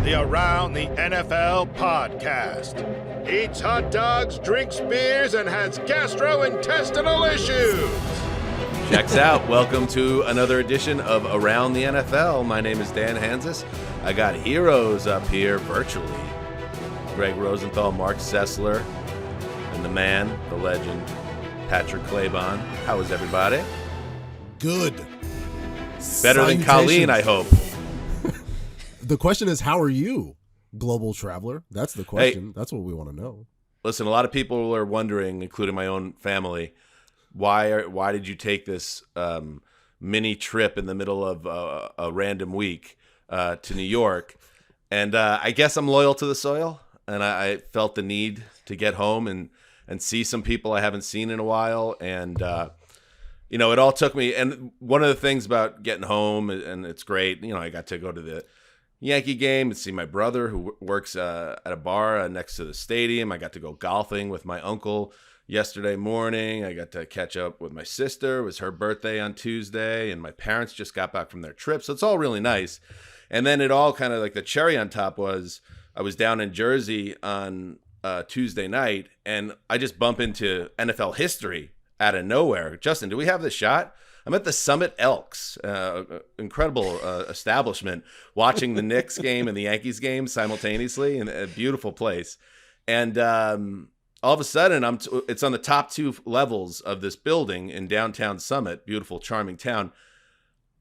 the Around the NFL podcast. Eats hot dogs, drinks beers, and has gastrointestinal issues. Checks out. Welcome to another edition of Around the NFL. My name is Dan Hanzus. I got heroes up here virtually. Gregg Rosenthal, Marc Sessler, and the man, the legend, Patrick Claybon. How is everybody? Good. Better than Colleen, I hope. The question is, how are you, global traveler? That's the question. Hey, that's what we want to know. listen, a lot of people are wondering, including my own family, why did you take this mini trip in the middle of a random week to New York? And I guess I'm loyal to the soil, and I felt the need to get home and see some people I haven't seen in a while. And it all took me. And one of the things about getting home, and it's great, I got to go to the Yankee game and see my brother who works at a bar next to the stadium. I got to go golfing with my uncle yesterday morning. I got to catch up with my sister. It was her birthday on Tuesday, and my parents just got back from their trip. So it's all really nice. And then it all kind of like the cherry on top was I was down in Jersey on Tuesday night, and I just bump into NFL history out of nowhere. Justin, do we have the shot? I'm at the Summit Elks, incredible establishment, watching the Knicks game and the Yankees game simultaneously in a beautiful place. And all of a sudden, it's on the top two levels of this building in downtown Summit, beautiful, charming town.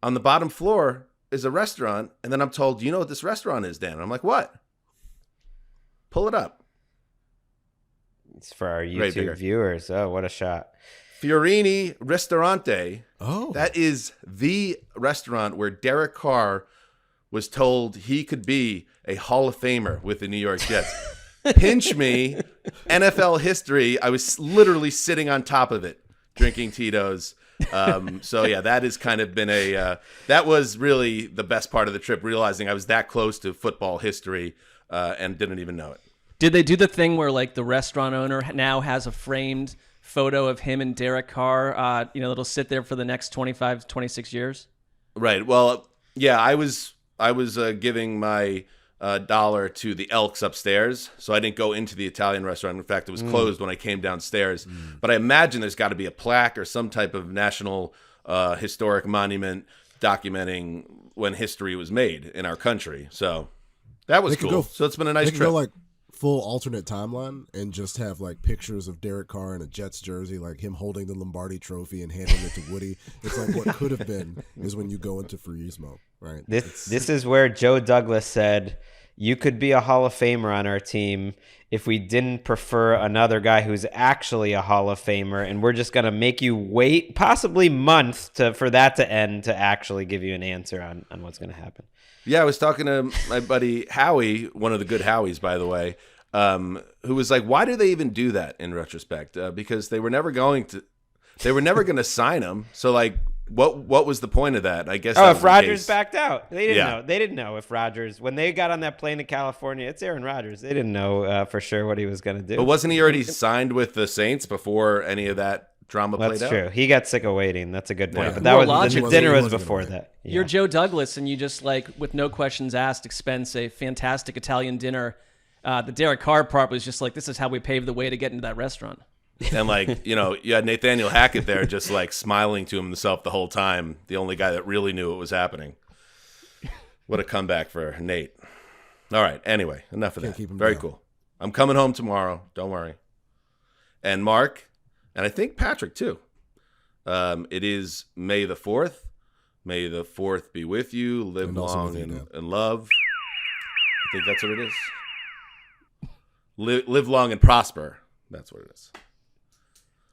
On the bottom floor is a restaurant, and then I'm told, do you know what this restaurant is, Dan? And I'm like, what? Pull it up. It's for our YouTube viewers. Oh, what a shot. Fiorini Ristorante. Oh. That is the restaurant where Derek Carr was told he could be a Hall of Famer with the New York Jets. Pinch me, NFL history. I was literally sitting on top of it, drinking Tito's. So yeah, that has kind of been that was really the best part of the trip, realizing I was that close to football history and didn't even know it. Did they do the thing where like the restaurant owner now has a framed photo of him and Derek Carr, that'll sit there for the next 25, 26 years? Right. Well, yeah, I was giving my dollar to the Elks upstairs, so I didn't go into the Italian restaurant. In fact, it was closed when I came downstairs. But I imagine there's got to be a plaque or some type of national historic monument documenting when history was made in our country. So that was cool. So it's been a nice trip. Go like full alternate timeline and just have like pictures of Derek Carr in a Jets jersey, like him holding the Lombardi trophy and handing it to Woody. It's like what could have been is when you go into Furismo, right? This is where Joe Douglas said, you could be a Hall of Famer on our team if we didn't prefer another guy who's actually a Hall of Famer, and we're just going to make you wait possibly months for that to end to actually give you an answer on what's going to happen. Yeah, I was talking to my buddy Howie, one of the good Howies, by the way, who was like, why do they even do that in retrospect? Because they were never going to sign him. So like, what was the point of that? I guess. Oh, if Rodgers backed out, they didn't know. They didn't know if Rodgers, when they got on that plane to California, it's Aaron Rodgers. They didn't know for sure what he was going to do. But wasn't he already signed with the Saints before any of that drama played out? That's true. He got sick of waiting. That's a good point. Yeah. But that was the dinner was before that. Yeah. You're Joe Douglas, and you just like, with no questions asked, expense a fantastic Italian dinner. The Derek Carr part was just like, this is how we paved the way to get into that restaurant. And like, you had Nathaniel Hackett there just like smiling to himself the whole time. The only guy that really knew what was happening. What a comeback for Nate. All right. Anyway, enough of that. Very cool. I'm coming home tomorrow. Don't worry. And Mark, and I think Patrick too. It is May the 4th. May the 4th be with you. Live long and love. I think that's what it is. Live long and prosper. That's what it is.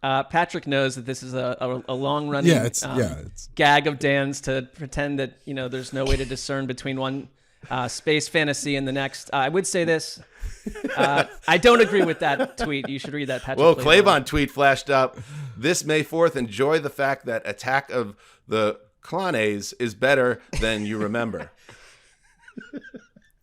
Patrick knows that this is a long-running gag of Dan's to pretend that there's no way to discern between one space fantasy and the next. I would say this. I don't agree with that tweet. You should read that, Patrick. Well, Claybon tweet flashed up. This May 4th, enjoy the fact that Attack of the Clones is better than you remember.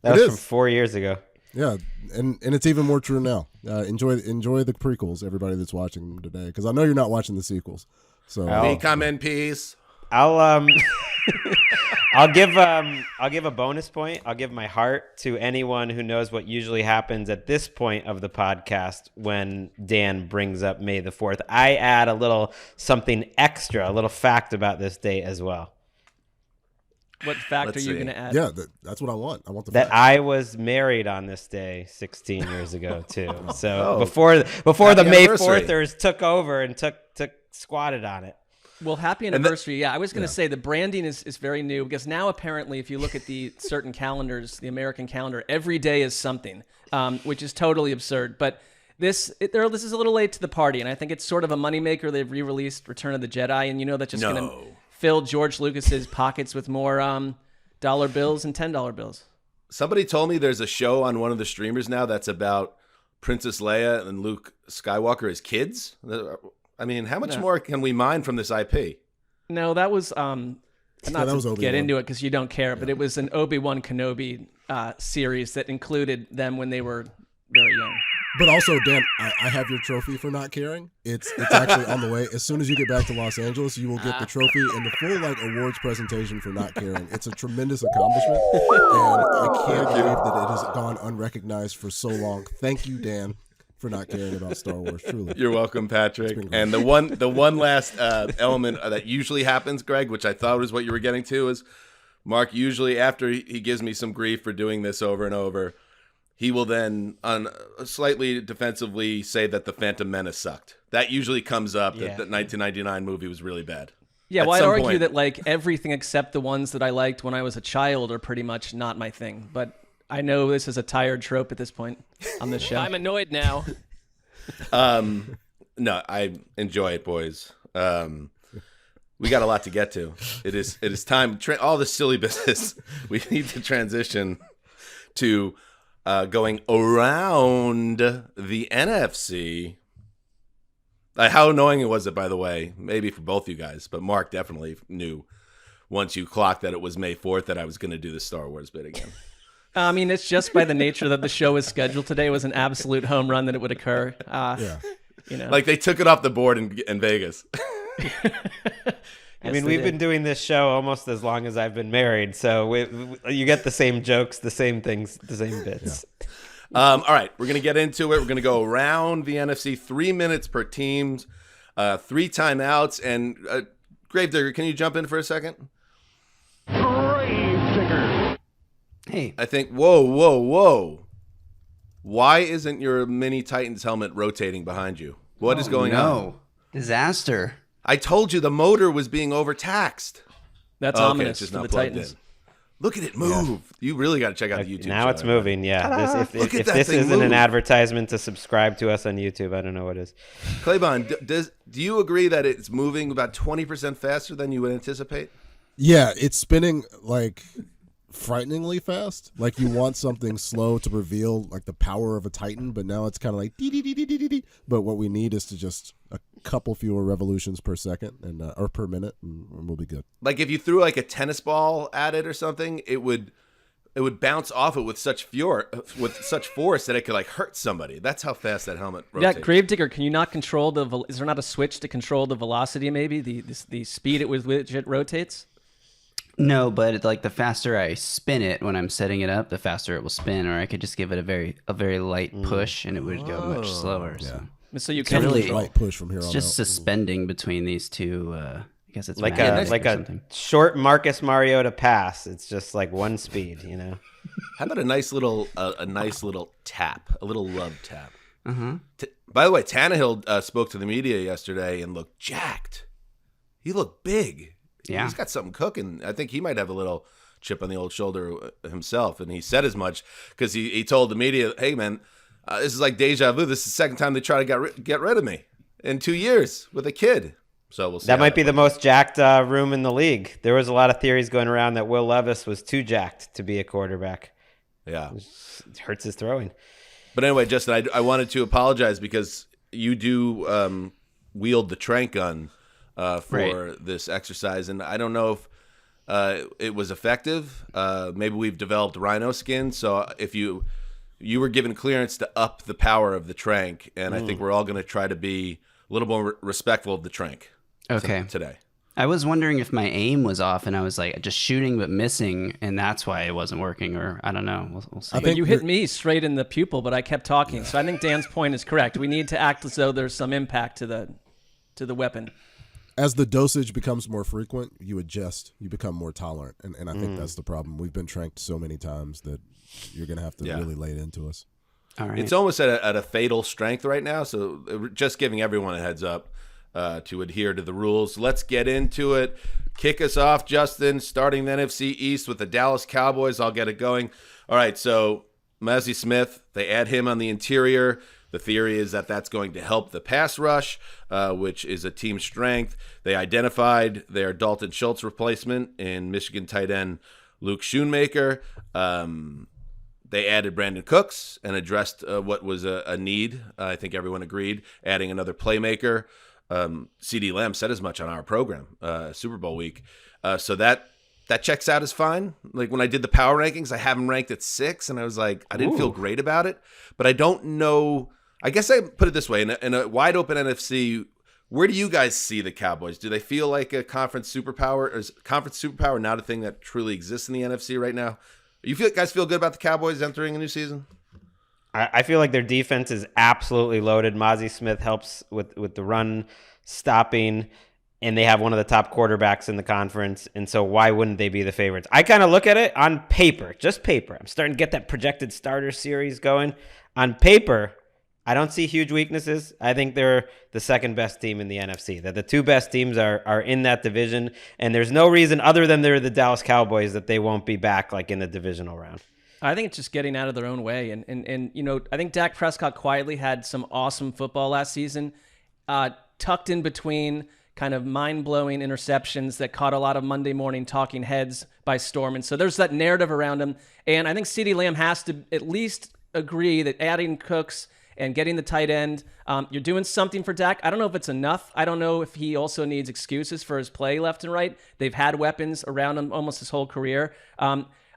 That was from 4 years ago. Yeah, and it's even more true now. Enjoy the prequels, everybody that's watching them today, because I know you're not watching the sequels. So come in peace. I'll I'll give a bonus point. I'll give my heart to anyone who knows what usually happens at this point of the podcast when Dan brings up May the 4th. I add a little something extra, a little fact about this date as well. What fact are you going to add? Yeah, that's what I want. I want the that fact. I was married on this day 16 years ago too. So before the May 4thers took over and took squatted on it. Well, happy anniversary. Yeah, I was going to say the branding is very new because now apparently if you look at the certain calendars, the American calendar, every day is something, which is totally absurd. But this is a little late to the party, and I think it's sort of a moneymaker. They've re-released Return of the Jedi, and that's just going to fill George Lucas's pockets with more dollar bills and $10 bills. Somebody told me there's a show on one of the streamers now that's about Princess Leia and Luke Skywalker as kids. I mean, how much more can we mine from this IP? No, that was not to get into it because you don't care, but it was an Obi-Wan Kenobi series that included them when they were very young. But also, Dan, I have your trophy for not caring. It's actually on the way. As soon as you get back to Los Angeles, you will get the trophy and the full awards presentation for not caring. It's a tremendous accomplishment, and I can't believe that it has gone unrecognized for so long. Thank you, Dan, for not caring about Star Wars. Truly, you're welcome, Patrick. And the one last element that usually happens, Greg, which I thought was what you were getting to, is Mark usually after he gives me some grief for doing this over and over. He will then, slightly defensively, say that the Phantom Menace sucked. That usually comes up. That the 1999 movie was really bad. Yeah, well, I argue that everything except the ones that I liked when I was a child are pretty much not my thing. But I know this is a tired trope at this point on this show. I'm annoyed now. No, I enjoy it, boys. We got a lot to get to. It is time. All this silly business. We need to transition to. Going around the NFC. How annoying was it, by the way? Maybe for both you guys, but Mark definitely knew once you clocked that it was May 4th that I was going to do the Star Wars bit again. I mean, it's just by the nature that the show is scheduled today was an absolute home run that it would occur. Like they took it off the board in Vegas. I mean, we've been doing this show almost as long as I've been married, so you get the same jokes, the same things, the same bits. Yeah. All right, we're going to get into it. We're going to go around the NFC, 3 minutes per teams, 3 timeouts. And Gravedigger, can you jump in for a second? Gravedigger. Hey. I think, whoa. Why isn't your mini Titans helmet rotating behind you? What is going on? Disaster. I told you the motor was being overtaxed. That's ominous for the Titans. In. Look at it move. Yeah. You really got to check out the YouTube Now it's moving, yeah. If this isn't an advertisement to subscribe to us on YouTube, I don't know what is. Claybon, do you agree that it's moving about 20% faster than you would anticipate? Yeah, it's spinning frighteningly fast. Like you want something slow to reveal the power of a Titan, but now it's kind of like dee. But what we need is to just a couple fewer revolutions per second and or per minute, and we'll be good. Like if you threw a tennis ball at it or something, it would bounce off it with such force that it could hurt somebody. That's how fast that helmet rotates. Yeah, Gravedigger, can you not control is there not a switch to control the velocity? Maybe the speed with which it rotates. No, but the faster I spin it when I'm setting it up, the faster it will spin. Or I could just give it a very light push, and it would go much slower. Yeah. So you can really light push from here on. It's just suspending between these two. I guess it's like a short Marcus Mariota pass. It's just one speed, How about a nice little tap, a little love tap? By the way, Tannehill spoke to the media yesterday and looked jacked. He looked big. Yeah. He's got something cooking. I think he might have a little chip on the old shoulder himself, and he said as much because he told the media, "Hey, man, this is like deja vu. This is the second time they try to get rid of me in 2 years with a kid." So we'll see. That might be the most jacked room in the league. There was a lot of theories going around that Will Levis was too jacked to be a quarterback. Yeah. It hurts his throwing. But anyway, Justin, I wanted to apologize because you do wield the trank gun for this exercise, and I don't know if it was effective. Maybe we've developed rhino skin, so if you were given clearance to up the power of the trank, and I think we're all going to try to be a little more respectful of the trank today. I was wondering if my aim was off and I was like just shooting but missing, and that's why it wasn't working, or I don't know. We'll see. But you hit me straight in the pupil, but I kept talking. So I think Dan's point is correct. We need to act as though there's some impact to the weapon. As the dosage becomes more frequent, you adjust, you become more tolerant. And I think that's the problem. We've been tranked so many times that you're going to have to really lay it into us. All right. It's almost at a fatal strength right now. So just giving everyone a heads up to adhere to the rules. Let's get into it. Kick us off, Justin, starting the NFC East with the Dallas Cowboys. I'll get it going. All right, so Mazi Smith, they add him on the interior. The theory is that that's going to help the pass rush, which is a team strength. They identified their Dalton Schultz replacement in Michigan tight end Luke Schoonmaker. They added Brandon Cooks and addressed what was a need. I think everyone agreed, adding another playmaker. CD Lamb said as much on our program, Super Bowl week. So that checks out as fine. Like when I did the power rankings, I have them ranked at 6, and I was like, I didn't feel great about it. But I don't know. I guess I put it this way. In a wide open NFC, where do you guys see the Cowboys? Do they feel like a conference superpower? Or is conference superpower not a thing that truly exists in the NFC right now? Guys feel good about the Cowboys entering a new season? I feel like their defense is absolutely loaded. Mazi Smith helps with the run stopping, and they have one of the top quarterbacks in the conference. And so why wouldn't they be the favorites? I kind of look at it on paper, just paper. I'm starting to get that projected starter series going. On paper, I don't see huge weaknesses. I think they're the second best team in the NFC. That the two best teams are in that division, and there's no reason other than they're the Dallas Cowboys that they won't be back like in the divisional round. I think it's just getting out of their own way. And you know, I think Dak Prescott quietly had some awesome football last season, tucked in between kind of mind-blowing interceptions that caught a lot of Monday morning talking heads by storm. And so there's that narrative around him. And I think CeeDee Lamb has to at least agree that adding Cooks and getting the tight end, you're doing something for Dak. I don't know if it's enough. I don't know if he also needs excuses for his play left and right. They've had weapons around him almost his whole career.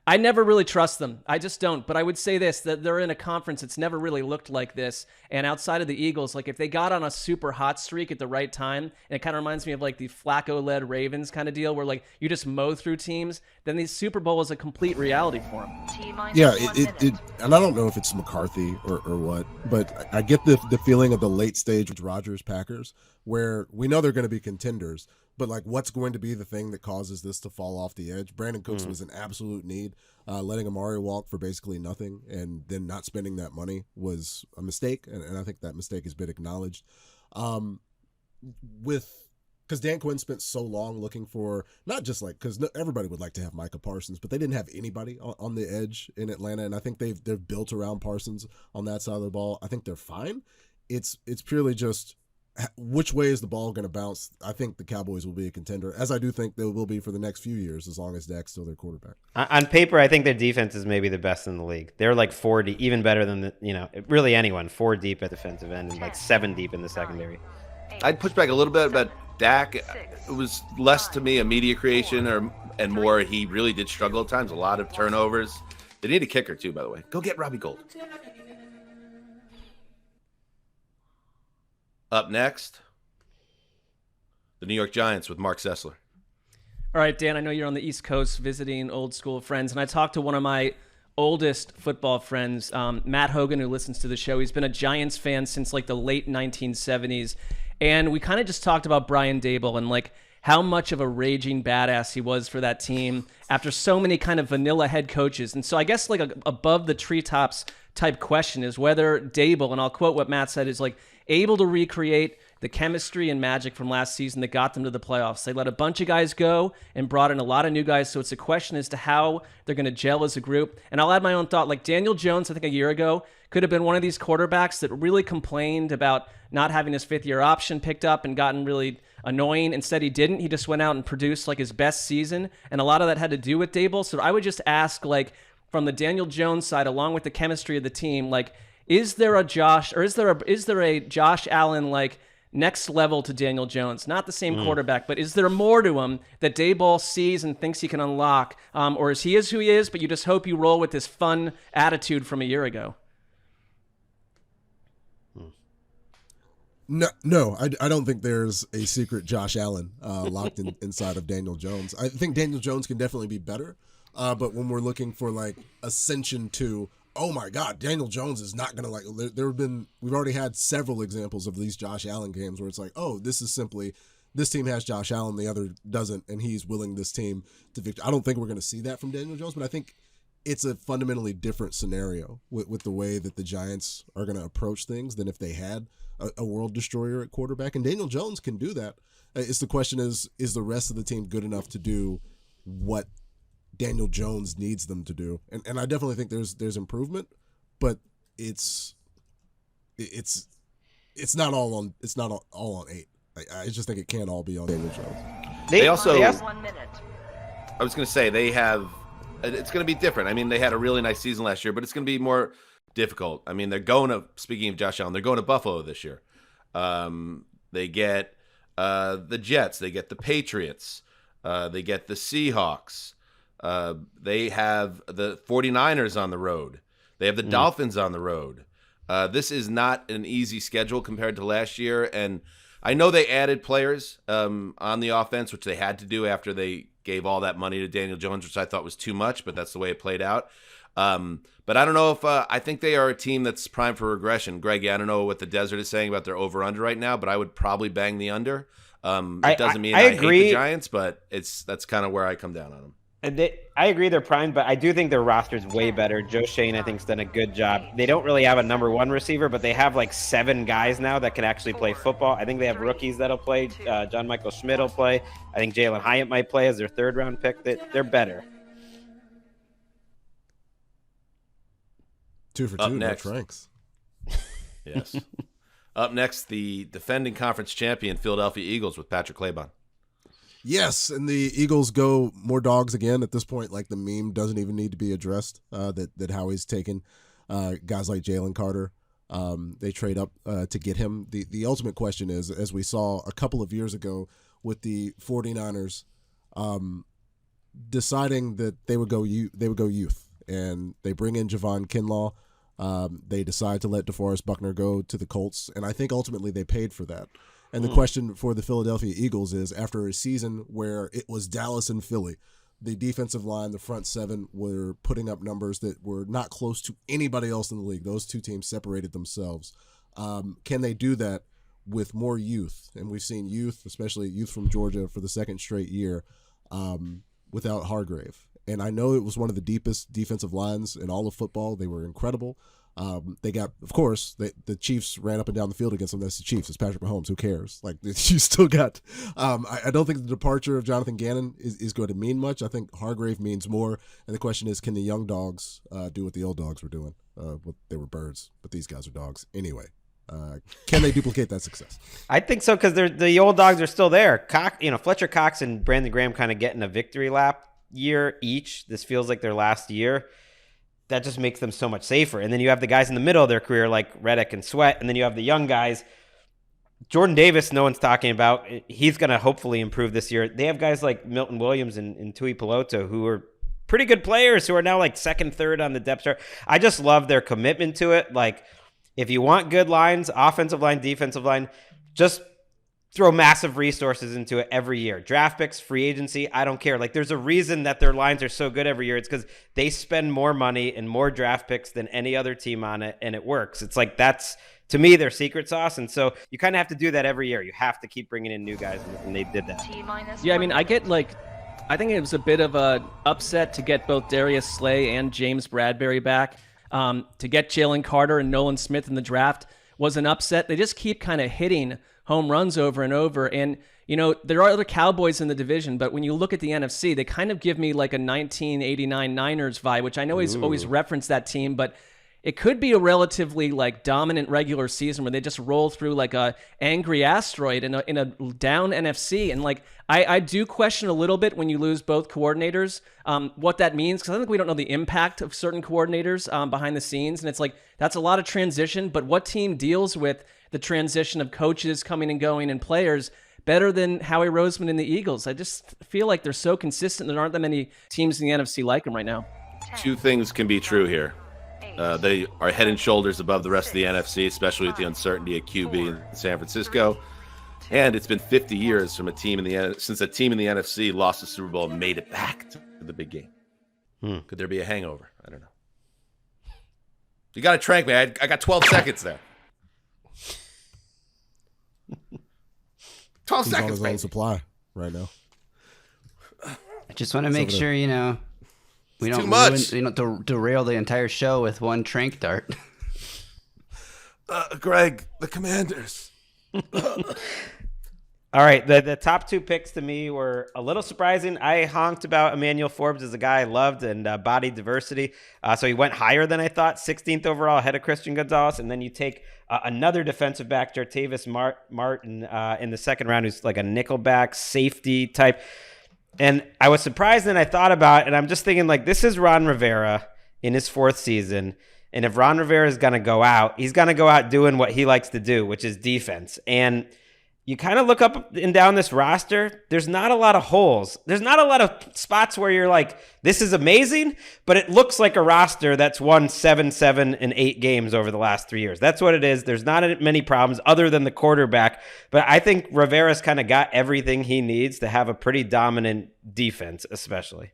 I never really trust them. I just don't. But I would say this, that they're in a conference that's never really looked like this. And outside of the Eagles, like if they got on a super hot streak at the right time, and it kind of reminds me of like the Flacco-led Ravens kind of deal where like you just mow through teams, then the Super Bowl is a complete reality for them. Yeah, and I don't know if it's McCarthy or what, but I get the feeling of the late stage Rodgers Packers where we know they're going to be contenders, but like what's going to be the thing that causes this to fall off the edge? Brandon Cooks was an absolute need. Letting Amari walk for basically nothing and then not spending that money was a mistake, and I think that mistake has been acknowledged. Because Dan Quinn spent so long looking for, not just like, because everybody would like to have Micah Parsons, but they didn't have anybody on the edge in Atlanta, and I think they've built around Parsons on that side of the ball. I think they're fine. It's purely just which way is the ball going to bounce. I think the Cowboys will be a contender, as I do think they will be for the next few years, as long as Dak's still their quarterback. On paper, I think their defense is maybe the best in the league. They're like 4 deep, even better than really anyone. 4 deep at defensive end and like 7 deep in the secondary. I'd push back a little bit about Dak. It was less to me a media creation and more he really did struggle at times. A lot of turnovers. They need a kicker too, by the way. Go get Robbie Gould. Up next, the New York Giants with Marc Sessler. All right, Dan, I know you're on the East Coast visiting old school friends, and I talked to one of my oldest football friends, Matt Hogan, who listens to the show. He's been a Giants fan since like the late 1970s, and we kind of just talked about Brian Daboll and like how much of a raging badass he was for that team after so many kind of vanilla head coaches. And so I guess like a above the treetops type question is whether Daboll, and I'll quote what Matt said, is like able to recreate the chemistry and magic from last season that got them to the playoffs. They let a bunch of guys go and brought in a lot of new guys, so it's a question as to how they're going to gel as a group. And I'll add my own thought. Like Daniel Jones, I think a year ago, could have been one of these quarterbacks that really complained about not having his fifth-year option picked up and gotten really annoying. Instead, he didn't. He just went out and produced like his best season, and a lot of that had to do with Daboll. So I would just ask, like, from the Daniel Jones side, along with the chemistry of the team, like, is there a Josh Allen like next level to Daniel Jones? Not the same quarterback, but is there more to him that Daboll sees and thinks he can unlock? Or is he who he is, but you just hope you roll with this fun attitude from a year ago? No, I don't think there's a secret Josh Allen locked inside of Daniel Jones. I think Daniel Jones can definitely be better, but when we're looking for like ascension to, oh my God, Daniel Jones is not gonna we've already had several examples of these Josh Allen games where it's like, oh, this is simply this team has Josh Allen, the other doesn't, and he's willing this team to victory. I don't think we're gonna see that from Daniel Jones, but I think it's a fundamentally different scenario with the way that the Giants are going to approach things than if they had a world destroyer at quarterback. And Daniel Jones can do that. It's the question is the rest of the team good enough to do what Daniel Jones needs them to do? And I definitely think there's improvement, but it's not all on 8. I just think it can't all be on Daniel Jones. They also 1 minute. I was going to say it's going to be different. I mean, they had a really nice season last year, but it's going to be more difficult. I mean, speaking of Josh Allen, they're going to Buffalo this year. They get the Jets. They get the Patriots. They get the Seahawks. They have the 49ers on the road. They have the Dolphins on the road. This is not an easy schedule compared to last year. And I know they added players on the offense, which they had to do after they gave all that money to Daniel Jones, which I thought was too much, but that's the way it played out. But I don't know if I think they are a team that's primed for regression. Gregg, I don't know what the Desert is saying about their over-under right now, but I would probably bang the under. It doesn't mean I agree. Hate the Giants, but that's kind of where I come down on them. I agree they're primed, but I do think their roster's way better. Joe Shane, I think, has done a good job. They don't really have a number one receiver, but they have like 7 guys now that can actually play football. I think they have rookies that'll play. John Michael Schmidt will play. I think Jalen Hyatt might play as their 3rd-round pick. They're better. 2 for 2, next ranks. Yes. Up next, the defending conference champion Philadelphia Eagles with Patrick Claybon. Yes, and the Eagles go more dogs again at this point. Like the meme doesn't even need to be addressed. That Howie's taken guys like Jalen Carter. They trade up to get him. The ultimate question is, as we saw a couple of years ago with the 49ers, deciding that they would go youth, and they bring in Javon Kinlaw. They decide to let DeForest Buckner go to the Colts, and I think ultimately they paid for that. And the question for the Philadelphia Eagles is, after a season where it was Dallas and Philly, the defensive line, the front 7, were putting up numbers that were not close to anybody else in the league. Those two teams separated themselves. Can they do that with more youth? And we've seen youth, especially youth from Georgia, for the 2nd straight year without Hargrave. And I know it was one of the deepest defensive lines in all of football. They were incredible. They got, of course, the Chiefs ran up and down the field against them. That's the Chiefs. It's Patrick Mahomes. Who cares? Like, you still got. I don't think the departure of Jonathan Gannon is going to mean much. I think Hargrave means more. And the question is, can the young dogs do what the old dogs were doing? They were birds, but these guys are dogs anyway. Can they duplicate that success? I think so, because the old dogs are still there. Fletcher Cox and Brandon Graham kind of getting a victory lap year each. This feels like their last year. That just makes them so much safer. And then you have the guys in the middle of their career like Reddick and Sweat, and then you have the young guys. Jordan Davis, no one's talking about. He's going to hopefully improve this year. They have guys like Milton Williams and Tui Peloto, who are pretty good players, who are now like 2nd, 3rd on the depth chart. I just love their commitment to it. Like, if you want good lines, offensive line, defensive line, just throw massive resources into it every year. Draft picks, free agency, I don't care. Like, there's a reason that their lines are so good every year. It's because they spend more money and more draft picks than any other team on it, and it works. It's like, that's, to me, their secret sauce. And so you kind of have to do that every year. You have to keep bringing in new guys, and they did that. Yeah, I mean, I think it was a bit of a upset to get both Darius Slay and James Bradbury back. To get Jalen Carter and Nolan Smith in the draft was an upset. They just keep kind of hitting home runs over and over. And, there are other Cowboys in the division, but when you look at the NFC, they kind of give me like a 1989 Niners vibe, which I know he's always referenced that team, but it could be a relatively like dominant regular season where they just roll through like a angry asteroid in a down NFC. And like, I do question a little bit when you lose both coordinators, what that means, because I think we don't know the impact of certain coordinators behind the scenes. And it's like, that's a lot of transition, but what team deals with the transition of coaches coming and going and players better than Howie Roseman and the Eagles? I just feel like they're so consistent. There aren't that many teams in the NFC like them right now. 2 things can be true here. They are head and shoulders above the rest of the NFC, especially with the uncertainty at QB in San Francisco. And it's been 50 years from since a team in the NFC lost the Super Bowl and made it back to the big game. Could there be a hangover? I don't know. You got to trank me. I got 12 seconds there. 12 He's seconds, on his baby. own supply right now. I just want to make sure, we don't derail the entire show with one trank dart. Gregg, the Commanders. All right, the top 2 picks to me were a little surprising. I honked about Emmanuel Forbes as a guy I loved and body diversity. So he went higher than I thought, 16th overall ahead of Christian Gonzalez. And then you take another defensive back, Jartavis Martin, in the second round, who's like a nickelback safety type. And I was surprised and I thought about it, and I'm just thinking, like, this is Ron Rivera in his 4th season. And if Ron Rivera is going to go out, he's going to go out doing what he likes to do, which is defense. And you kind of look up and down this roster, there's not a lot of holes. There's not a lot of spots where you're like, this is amazing, but it looks like a roster that's won 7, 7, and 8 games over the last 3 years. That's what it is. There's not many problems other than the quarterback, but I think Rivera's kind of got everything he needs to have a pretty dominant defense, especially.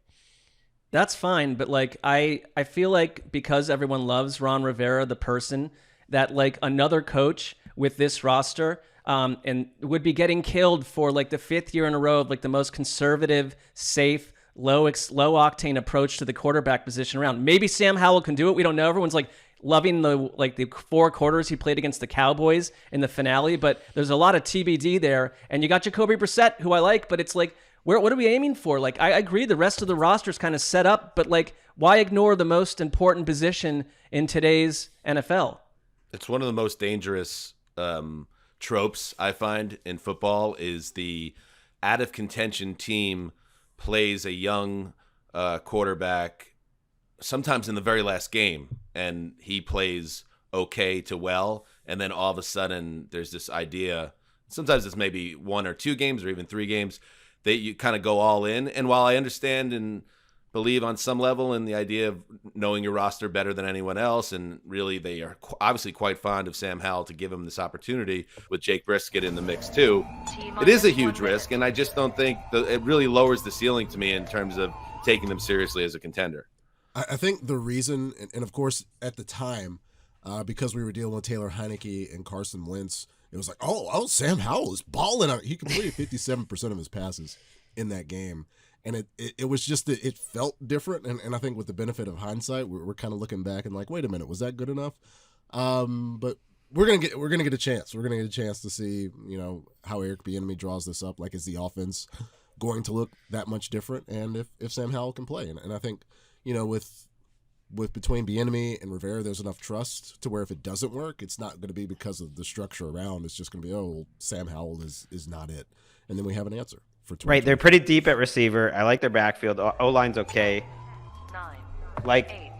That's fine, but like I feel like because everyone loves Ron Rivera, the person, that like another coach with this roster and would be getting killed for like the 5th year in a row of like the most conservative, safe, low octane approach to the quarterback position around. Maybe Sam Howell can do it. We don't know. Everyone's like loving the 4 quarters he played against the Cowboys in the finale, but there's a lot of TBD there. And you got Jacoby Brissett, who I like, but it's like, what are we aiming for? Like, I agree the rest of the roster is kind of set up, but like, why ignore the most important position in today's NFL? It's one of the most dangerous tropes I find in football is the out of contention team plays a young quarterback sometimes in the very last game, and he plays okay to well, and then all of a sudden there's this idea, sometimes it's maybe 1 or 2 games or even 3 games, that you kind of go all in. And while I understand and believe on some level in the idea of knowing your roster better than anyone else, and really they are obviously quite fond of Sam Howell to give him this opportunity with Jake Brisket in the mix too, it is a huge risk, and I just don't think it really lowers the ceiling to me in terms of taking them seriously as a contender. I think the reason, and of course at the time, because we were dealing with Taylor Heineke and Carson Wentz, it was like, oh, Sam Howell is balling. He completed 57% of his passes in that game. And it was just, it felt different. And I think with the benefit of hindsight, we're kind of looking back and like, wait a minute, was that good enough? But we're gonna get a chance. We're gonna get a chance to see, how Eric Bieniemy draws this up. Like, is the offense going to look that much different? And if Sam Howell can play, and I think, with between Bieniemy and Rivera, there's enough trust to where if it doesn't work, it's not going to be because of the structure around. It's just going to be, Sam Howell is not it, and then we have an answer for 2020. Right, they're pretty deep at receiver. I like their backfield. O-line's okay. 9, 8.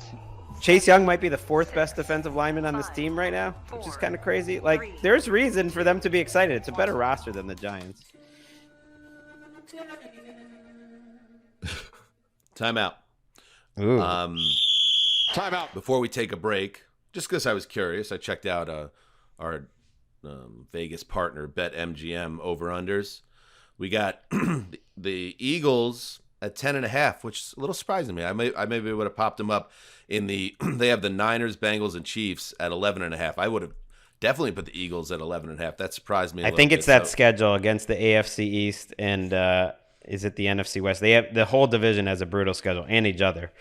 Chase Young might be the 4th best defensive lineman on this team right now, which is kind of crazy. Like, there's reason for them to be excited. It's a better roster than the Giants. Timeout. Ooh. Timeout. Before we take a break, just because I was curious, I checked out our Vegas partner BetMGM over-unders. We got the Eagles at 10.5, which is a little surprising to me. I maybe would have popped them up in the. They have the Niners, Bengals, and Chiefs at 11.5. I would have definitely put the Eagles at 11.5. That surprised me. I think it's that schedule against the AFC East and is it the NFC West? They have the whole division has a brutal schedule and each other.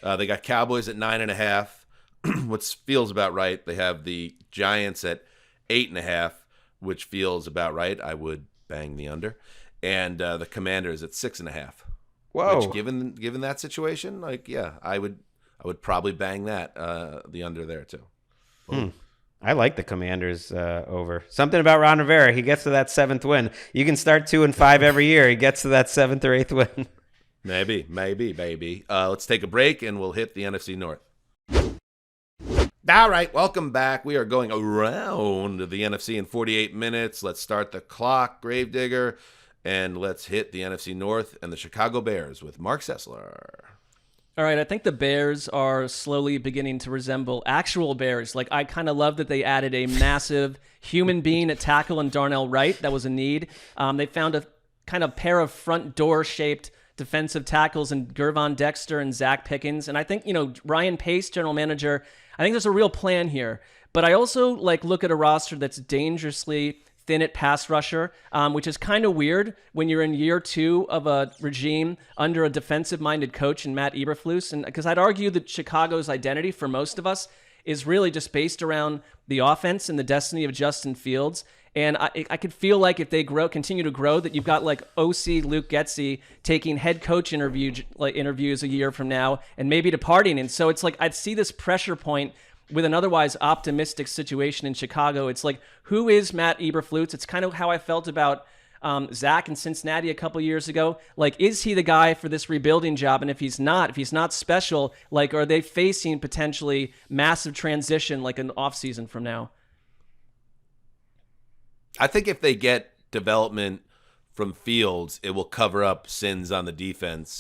They got Cowboys at 9.5, which feels about right. They have the Giants at 8.5, which feels about right. I would bang the under, and the Commanders at 6.5. Whoa! Which, given that situation, I would probably bang that the under there too. I like the Commanders over. Something about Ron Rivera. He gets to that 7th win. You can start 2-5 every year. He gets to that 7th or 8th win. Maybe. Let's take a break, and we'll hit the NFC North. All right, welcome back. We are going around the NFC in 48 minutes. Let's start the clock, Gravedigger, and let's hit the NFC North and the Chicago Bears with Marc Sessler. All right, I think the Bears are slowly beginning to resemble actual Bears. Like, I kind of love that they added a massive human being at tackle in Darnell Wright. That was a need. They found a kind of pair of front door-shaped defensive tackles in Gervon Dexter and Zach Pickens. And I think, Ryan Pace, general manager, I think there's a real plan here. But I also look at a roster that's dangerously thin at pass rusher, which is kind of weird when you're in year 2 of a regime under a defensive-minded coach in Matt Eberflus. And because I'd argue that Chicago's identity for most of us is really just based around the offense and the destiny of Justin Fields. And I could feel like if they continue to grow, that you've got OC Luke Getsy taking head coach interviews a year from now and maybe departing. And so it's I'd see this pressure point with an otherwise optimistic situation in Chicago. It's who is Matt Eberflus? It's kind of how I felt about Zach in Cincinnati a couple years ago. Is he the guy for this rebuilding job? And if he's not special, are they facing potentially massive transition an offseason from now? I think if they get development from Fields, it will cover up sins on the defense,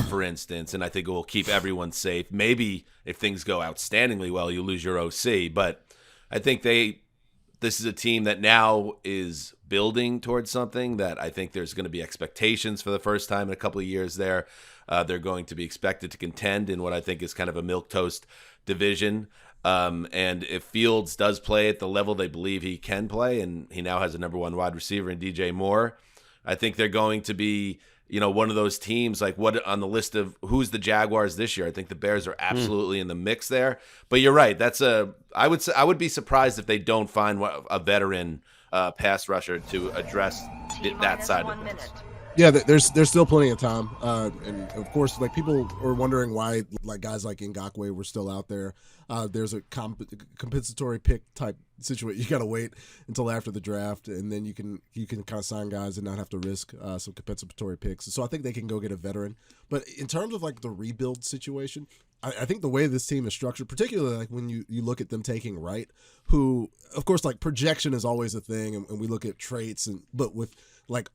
for instance, and I think it will keep everyone safe. Maybe if things go outstandingly well, you lose your OC, but I think this is a team that now is building towards something that I think there's going to be expectations for the first time in a couple of years there. They're going to be expected to contend in what I think is kind of a milquetoast division. And if Fields does play at the level they believe he can play, and he now has a number 1 wide receiver in DJ Moore, I think they're going to be, one of those teams what on the list of who's the Jaguars this year. I think the Bears are absolutely in the mix there. But you're right. I would be surprised if they don't find a veteran pass rusher to address that side of it. Yeah, there's still plenty of time, and of course, people are wondering why guys like Ngakoue were still out there. There's a compensatory pick type situation. You got to wait until after the draft, and then you can kind of sign guys and not have to risk some compensatory picks. So I think they can go get a veteran. But in terms of the rebuild situation, I think the way this team is structured, particularly when you look at them taking Wright, who of course projection is always a thing, and we look at traits, but with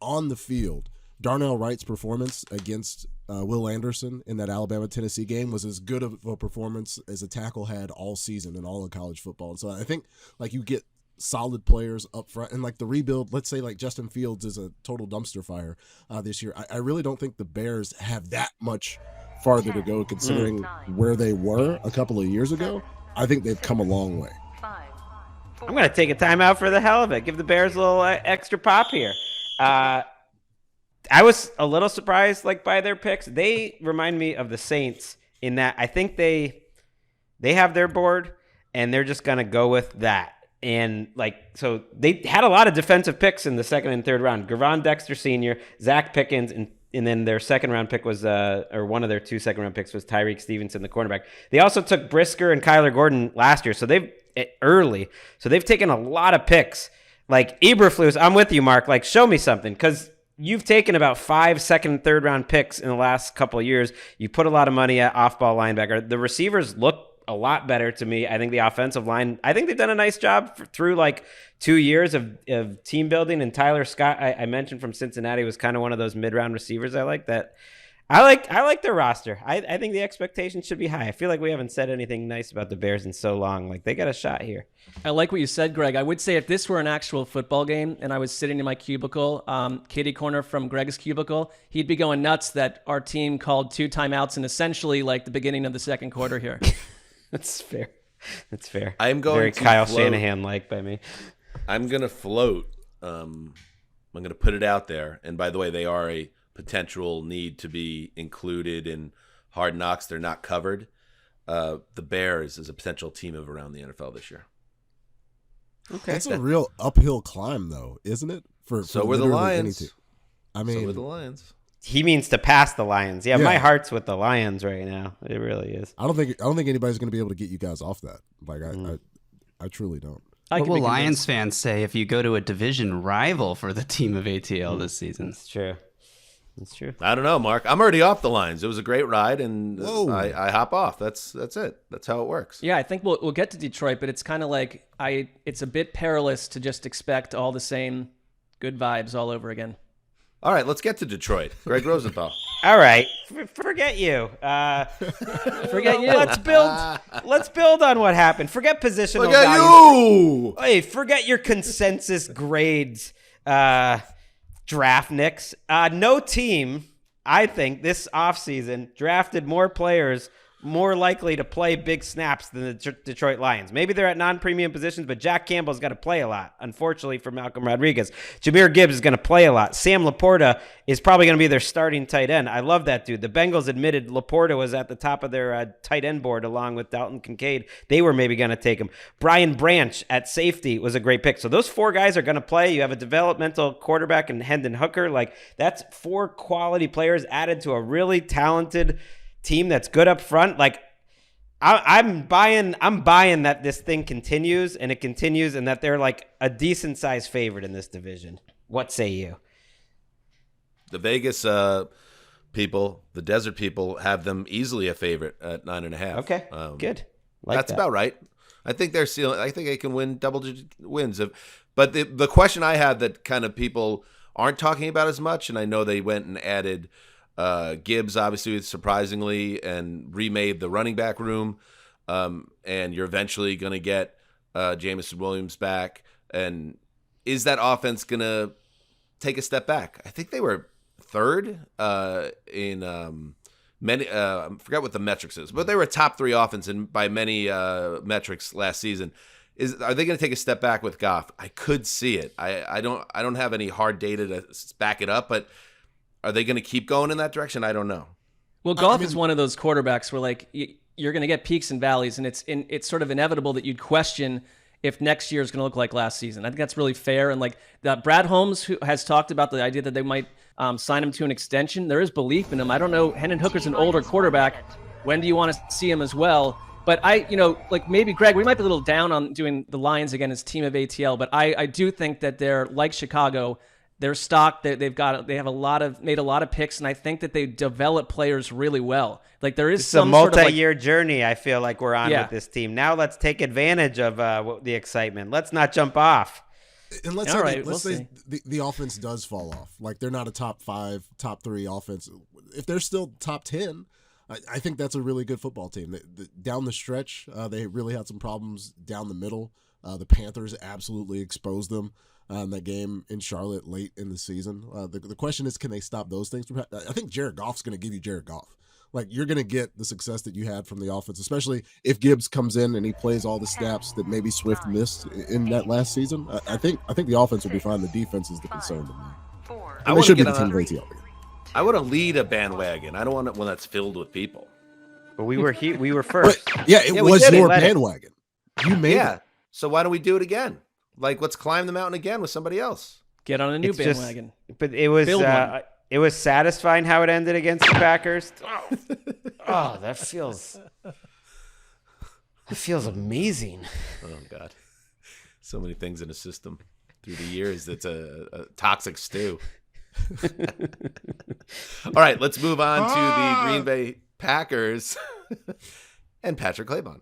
on the field. Darnell Wright's performance against Will Anderson in that Alabama-Tennessee game was as good of a performance as a tackle had all season in all of college football. And so I think you get solid players up front, and the rebuild, let's say Justin Fields is a total dumpster fire this year. I really don't think the Bears have that much farther to go considering where they were a couple of years ago. I think they've come a long way. I'm going to take a timeout for the hell of it. Give the Bears a little extra pop here. I was a little surprised by their picks. They remind me of the Saints in that I think they have their board and they're just going to go with that. And so they had a lot of defensive picks in the 2nd and 3rd round. Gervon Dexter Sr., Zach Pickens, and then their 2nd round pick was, or one of their 2 second round picks was Tyreek Stevenson, the cornerback. They also took Brisker and Kyler Gordon last year. So they've taken a lot of picks. Eberflus, I'm with you, Mark. Show me something, because you've taken about 5 second and 3rd round picks in the last couple of years. You put a lot of money at off-ball linebacker. The receivers look a lot better to me. I think the offensive line, I think they've done a nice job through 2 years of team building. And Tyler Scott, I mentioned from Cincinnati, was kind of one of those mid-round receivers. I like that. I like their roster. I think the expectations should be high. I feel like we haven't said anything nice about the Bears in so long. They got a shot here. I like what you said, Greg. I would say if this were an actual football game and I was sitting in my cubicle, kitty corner from Gregg's cubicle, he'd be going nuts that our team called 2 timeouts in essentially the beginning of the 2nd quarter here. That's fair. That's fair. I'm going very to Kyle float. Shanahan-like by me. I'm going to float. I'm going to put it out there. And by the way, they are a potential need to be included in Hard Knocks. They're not covered. The Bears is a potential team of around the NFL this year. Okay, that's a real uphill climb, though, isn't it? So were the Lions. I mean, so were the Lions. He means to pass the Lions. Yeah, my heart's with the Lions right now. It really is. I don't think anybody's going to be able to get you guys off that. I truly don't. What will Lions fans say if you go to a division rival for the team of ATL this season? That's true. That's true. I don't know, Mark. I'm already off the Lions. It was a great ride, and I hop off. That's it. That's how it works. Yeah, I think we'll get to Detroit, but it's kind of it's a bit perilous to just expect all the same good vibes all over again. All right, let's get to Detroit. Gregg Rosenthal. All right, forget you. Forget you. Let's build on what happened. Forget positional Forget values. you. Hey, forget your consensus grades, draft nicks. No team, I think, this offseason drafted more players more likely to play big snaps than the Detroit Lions. Maybe they're at non-premium positions, but Jack Campbell's got to play a lot, unfortunately, for Malcolm Rodriguez. Jahmyr Gibbs is going to play a lot. Sam Laporta is probably going to be their starting tight end. I love that dude. The Bengals admitted Laporta was at the top of their tight end board along with Dalton Kincaid. They were maybe going to take him. Brian Branch at safety was a great pick. So those 4 guys are going to play. You have a developmental quarterback in Hendon Hooker. Like, that's 4 quality players added to a really talented team that's good up front. Like, I'm buying that this thing continues, and that they're like a decent sized favorite in this division. What say you? The Vegas people, the Desert people, have them easily a favorite at 9.5. Okay, good. That's about right. I think they're still. I think they can win double-digit wins. But the question I have that kind of people aren't talking about as much, and I know they went and added Gibbs, obviously, surprisingly, and remade the running back room. And you're eventually going to get Jameson Williams back. And is that offense going to take a step back? I think they were third in many. I forgot what the metrics is, but they were a top 3 offense by many metrics last season. Are they going to take a step back with Goff? I could see it. I don't have any hard data to back it up, but are they going to keep going in that direction? I don't know. Well, Goff is one of those quarterbacks where, like, you're going to get peaks and valleys, and it's sort of inevitable that you'd question if next year is going to look like last season. I think that's really fair. And like Brad Holmes, who has talked about the idea that they might sign him to an extension, there is belief in him. I don't know. Hendon Hooker's an older quarterback. When do you want to see him as well? But like maybe Gregg, we might be a little down on doing the Lions again as team of ATL, but I do think that they're like Chicago. Their stock, they have made a lot of picks, and I think that they develop players really well. Like there is it's some a multi-year sort of journey. I feel like we're on with this team. Now let's take advantage of the excitement. Let's not jump off. And let's say the offense does fall off. Like they're not a top 5, top 3 offense. If they're still top 10, I think that's a really good football team. Down the stretch, they really had some problems down the middle. The Panthers absolutely exposed them. That game in Charlotte late in the season. The question is, can they stop those things? I think Jared Goff's going to give you Jared Goff. Like, you're going to get the success that you had from the offense, especially if Gibbs comes in and he plays all the snaps that maybe Swift missed in that last season. I think the offense will be fine. The defense is the concern to me. And they should be the team of ATL. I want to lead a bandwagon. I don't want one that's filled with people. But we were first. But, it was your bandwagon. You made it. So why don't we do it again? Like, let's climb the mountain again with somebody else. Get on a new bandwagon. But it was satisfying how it ended against the Packers. Oh, that feels amazing. Oh God, so many things in a system through the years. That's a toxic stew. All right, let's move on to the Green Bay Packers and Patrick Claybon.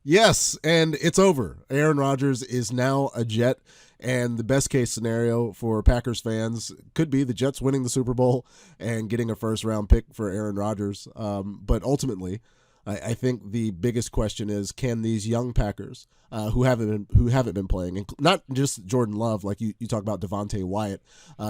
Yes, and it's over. Aaron Rodgers is now a Jet, and the best case scenario for Packers fans could be the Jets winning the Super Bowl and getting a first-round pick for Aaron Rodgers. But ultimately, I think the biggest question is, can these young Packers who haven't been playing, and not just Jordan Love, like you talk about Devontae Wyatt,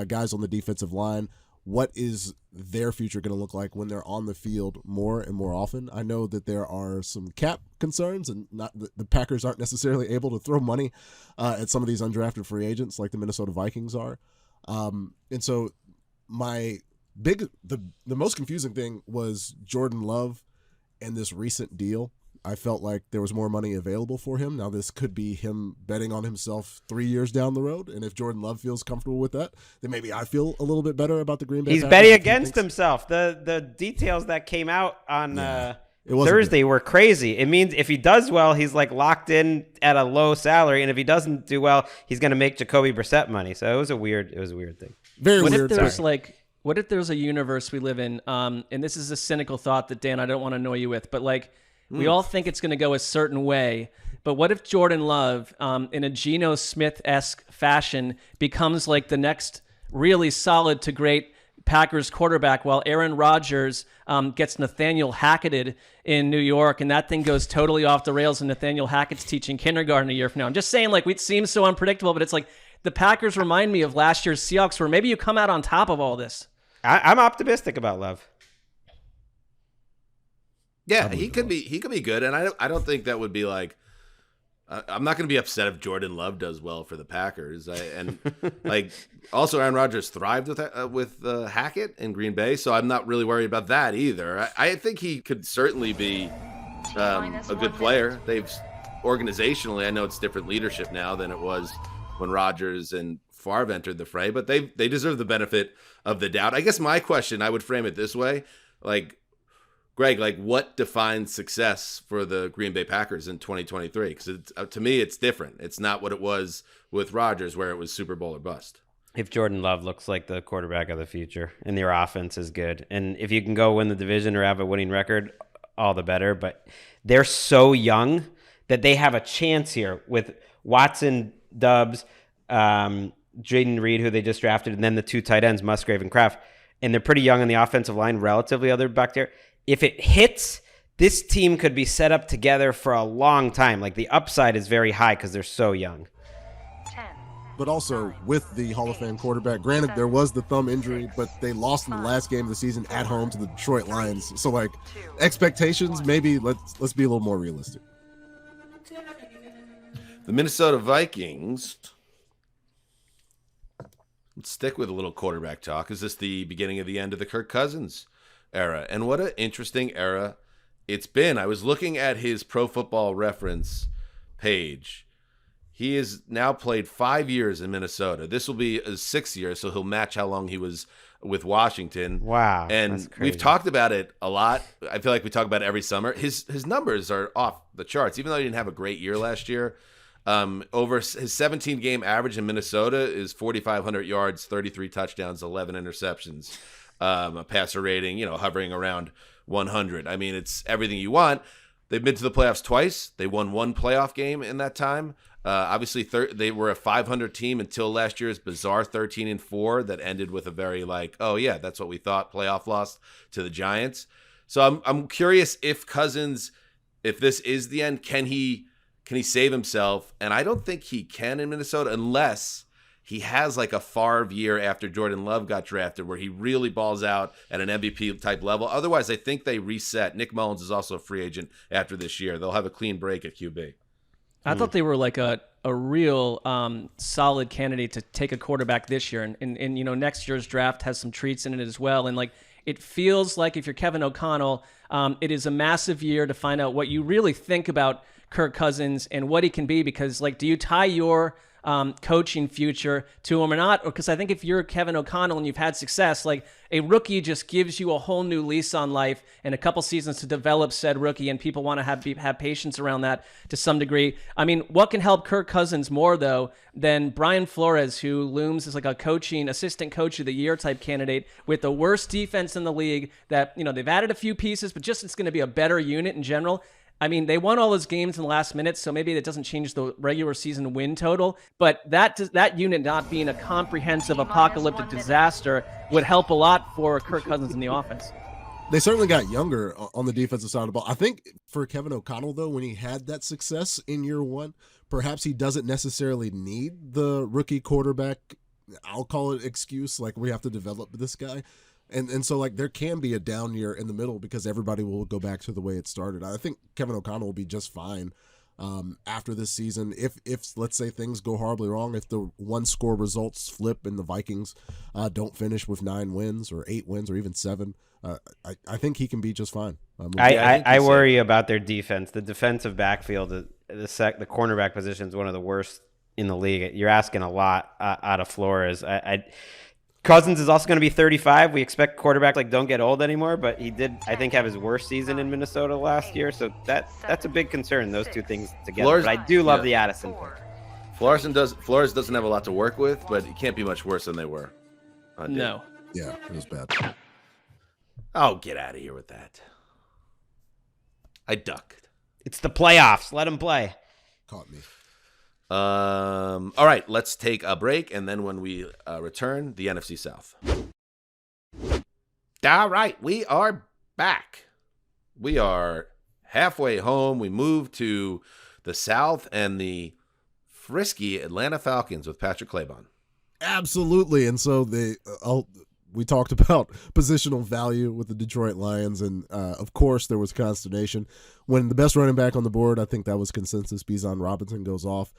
guys on the defensive line, what is their future going to look like when they're on the field more and more often? I know that there are some cap concerns, and the Packers aren't necessarily able to throw money at some of these undrafted free agents like the Minnesota Vikings are. And so the most confusing thing was Jordan Love and this recent deal. I felt like there was more money available for him. Now, this could be him betting on himself 3 years down the road. And if Jordan Love feels comfortable with that, then maybe I feel a little bit better about the Green Bay Packers. He's betting against himself. The details that came out on Thursday were crazy. It means if he does well, he's like locked in at a low salary. And if he doesn't do well, he's going to make Jacoby Brissett money. So it was a weird thing. Very what weird. What if there's a universe we live in? And this is a cynical thought that, Dan, I don't want to annoy you with, but like, we all think it's going to go a certain way, but what if Jordan Love, in a Geno Smith-esque fashion, becomes like the next really solid to great Packers quarterback, while Aaron Rodgers gets Nathaniel Hacketed in New York, and that thing goes totally off the rails, and Nathaniel Hackett's teaching kindergarten a year from now. I'm just saying, like, it seems so unpredictable, but it's like the Packers remind me of last year's Seahawks, where maybe you come out on top of all this. I'm optimistic about Love. Yeah, he could be good, and I don't think that would be like. I'm not going to be upset if Jordan Love does well for the Packers. Also Aaron Rodgers thrived with Hackett in Green Bay, so I'm not really worried about that either. I think he could certainly be a good player. Organizationally, I know it's different leadership now than it was when Rodgers and Favre entered the fray, but they deserve the benefit of the doubt. I guess my question, I would frame it this way, Gregg, what defines success for the Green Bay Packers in 2023? Because to me, it's different. It's not what it was with Rodgers, where it was Super Bowl or bust. If Jordan Love looks like the quarterback of the future and their offense is good, and if you can go win the division or have a winning record, all the better. But they're so young that they have a chance here with Watson, Dubs, Jaden Reed, who they just drafted, and then the 2 tight ends, Musgrave and Kraft. And they're pretty young on the offensive line, relatively, other back there. If it hits, this team could be set up together for a long time. Like, the upside is very high because they're so young. But also with the Hall of Fame quarterback, granted there was the thumb injury, but they lost in the last game of the season at home to the Detroit Lions. So expectations, maybe let's be a little more realistic. The Minnesota Vikings. Let's stick with a little quarterback talk. Is this the beginning of the end of the Kirk Cousins era? And what an interesting era it's been. I was looking at his Pro Football Reference page. He has now played 5 years in Minnesota. This will be his 6th year, so he'll match how long he was with Washington. Wow. And we've talked about it a lot. I feel like we talk about it every summer. His numbers are off the charts, even though he didn't have a great year last year. Over his 17-game average in Minnesota is 4,500 yards, 33 touchdowns, 11 interceptions. A passer rating, hovering around 100. I mean, it's everything you want. They've been to the playoffs twice. They won 1 playoff game in that time. Obviously, they were a 500 team until last year's bizarre 13-4 that ended with a very that's what we thought playoff loss to the Giants. So I'm curious if Cousins, if this is the end, can he save himself? And I don't think he can in Minnesota unless he has a Favre year after Jordan Love got drafted where he really balls out at an MVP type level. Otherwise, I think they reset. Nick Mullins is also a free agent after this year. They'll have a clean break at QB. I thought they were a real solid candidate to take a quarterback this year. And next year's draft has some treats in it as well. And it feels like if you're Kevin O'Connell, it is a massive year to find out what you really think about Kirk Cousins and what he can be, because do you tie your coaching future to him or not? Because I think if you're Kevin O'Connell and you've had success, a rookie just gives you a whole new lease on life and a couple seasons to develop said rookie, and people want to have patience around that to some degree. I mean, what can help Kirk Cousins more though than Brian Flores, who looms as a assistant coach of the year type candidate with the worst defense in the league, that they've added a few pieces, but just it's going to be a better unit in general. I mean, they won all those games in the last minute, so maybe that doesn't change the regular season win total. But that unit not being a comprehensive apocalyptic disaster would help a lot for Kirk Cousins in the offense. They certainly got younger on the defensive side of the ball. I think for Kevin O'Connell, though, when he had that success in year one, perhaps he doesn't necessarily need the rookie quarterback, I'll call it excuse, we have to develop this guy. And so there can be a down year in the middle because everybody will go back to the way it started. I think Kevin O'Connell will be just fine after this season. If let's say things go horribly wrong, if the 1-score results flip and the Vikings don't finish with 9 wins or 8 wins or even 7, I think he can be just fine. I worry about their defense. The defensive backfield, the cornerback position is one of the worst in the league. You're asking a lot out of Flores. Cousins is also going to be 35. We expect quarterback don't get old anymore, but he did, I think, have his worst season in Minnesota last year. So that's a big concern, those two things together. But I do love the Addison pick. Flores doesn't have a lot to work with, but it can't be much worse than they were. No. Yeah, it was bad. Oh, get out of here with that. I ducked. It's the playoffs. Let him play. Caught me. All right, let's take a break, and then when we return, the NFC South. All right, we are back. We are halfway home. We moved to the South and the frisky Atlanta Falcons with Patrick Claybon. Absolutely, and so we talked about positional value with the Detroit Lions, and of course there was consternation when the best running back on the board, I think that was consensus, Bijan Robinson, goes off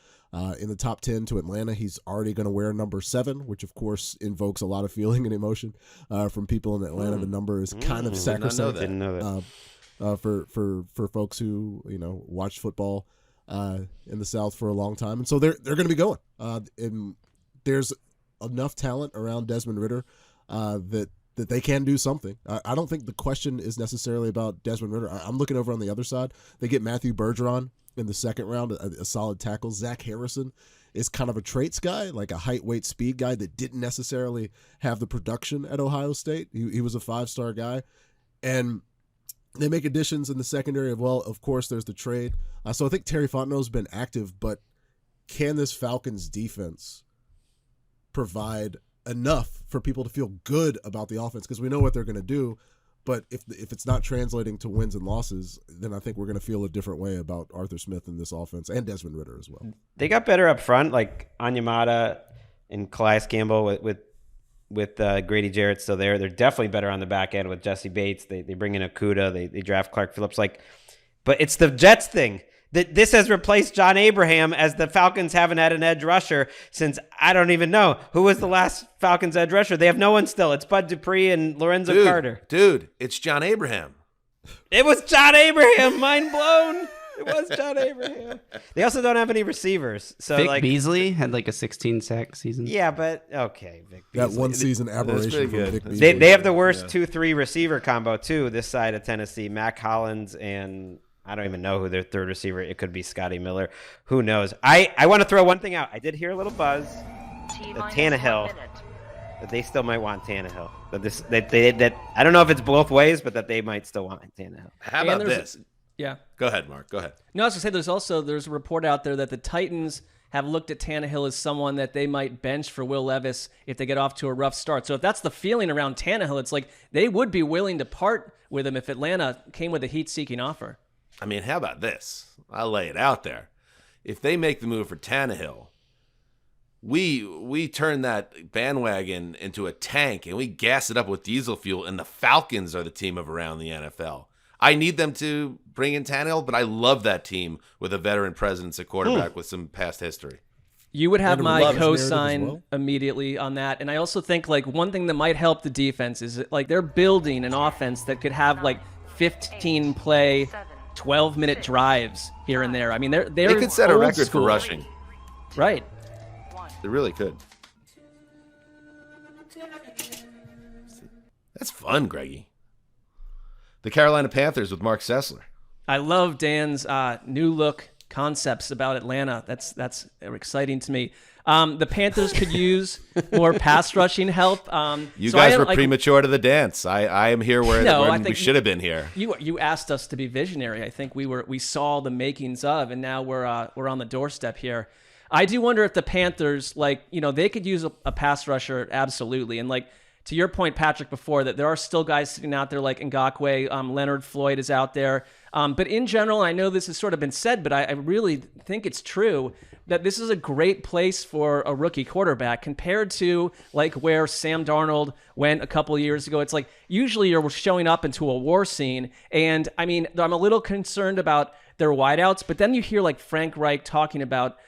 in the top 10 to Atlanta. He's already going to wear number 7, which of course invokes a lot of feeling and emotion from people in Atlanta. The number is kind of sacrosanct. Didn't know that. For folks who watched football in the South for a long time, and so they're going to be going. And there's enough talent around Desmond Ridder that they can do something. I don't think the question is necessarily about Desmond Ridder. I'm looking over on the other side. They get Matthew Bergeron in the second round, a solid tackle. Zach Harrison is kind of a traits guy, like a height, weight, speed guy that didn't necessarily have the production at Ohio State. He was a 5-star guy. And they make additions in the secondary. Of course, there's the trade. So I think Terry Fontenot's been active, but can this Falcons defense provide enough for people to feel good about the offense? Because we know what they're going to do, but if it's not translating to wins and losses, then I think we're going to feel a different way about Arthur Smith and this offense, and Desmond Ridder as well. They got better up front, like Onyemata and Calais Campbell with Grady Jarrett still there. They're definitely better on the back end with Jesse Bates. They bring in Okudah. They draft Clark Phillips. But it's the Jets thing. This has replaced John Abraham, as the Falcons haven't had an edge rusher since, I don't even know. Who was the last Falcons edge rusher? They have no one still. It's Bud Dupree and Lorenzo Carter. Dude, it's John Abraham. It was John Abraham. Mind blown. It was John Abraham. They also don't have any receivers. So Vic Beasley had like a 16-sack season. Yeah, but okay. Vic That Beasley. one season aberration from Vic Beasley. They have the worst 2-3 receiver combo, too, this side of Tennessee. Mac Hollins and I don't even know who their third receiver. It could be Scotty Miller. Who knows? I want to throw one thing out. I did hear a little buzz. Tannehill. That they still might want Tannehill. That I don't know if it's both ways, but that they might still want Tannehill. How about this? Yeah. Go ahead, Mark. Go ahead. No, I was going to say there's a report out there that the Titans have looked at Tannehill as someone that they might bench for Will Levis if they get off to a rough start. So if that's the feeling around Tannehill, it's like they would be willing to part with him if Atlanta came with a heat-seeking offer. I mean, how about this? I'll lay it out there. If they make the move for Tannehill, we turn that bandwagon into a tank and we gas it up with diesel fuel, and the Falcons are the team of around the NFL. I need them to bring in Tannehill, but I love that team with a veteran presence at quarterback with some past history. You would have my co-sign immediately on that. And I also think one thing that might help the defense is they're building an offense that could have 15 play 12-minute drives here and there. I mean, they could set a record for rushing. Right. They really could. That's fun, Greggy. The Carolina Panthers with Marc Sessler. I love Dan's new look concepts about Atlanta. That's exciting to me. The Panthers could use more pass rushing help. You guys were premature to the dance. I am here when we should have been here. You asked us to be visionary. I think we saw the makings of, and now we're on the doorstep here. I do wonder if the Panthers, they could use a pass rusher, absolutely. And to your point, Patrick, before, that there are still guys sitting out there like Ngakoue, Leonard Floyd is out there. But in general, I know this has sort of been said, but I really think it's true that this is a great place for a rookie quarterback compared to where Sam Darnold went a couple of years ago. It's usually you're showing up into a war scene. And I mean, I'm a little concerned about their wideouts, but then you hear Frank Reich talking about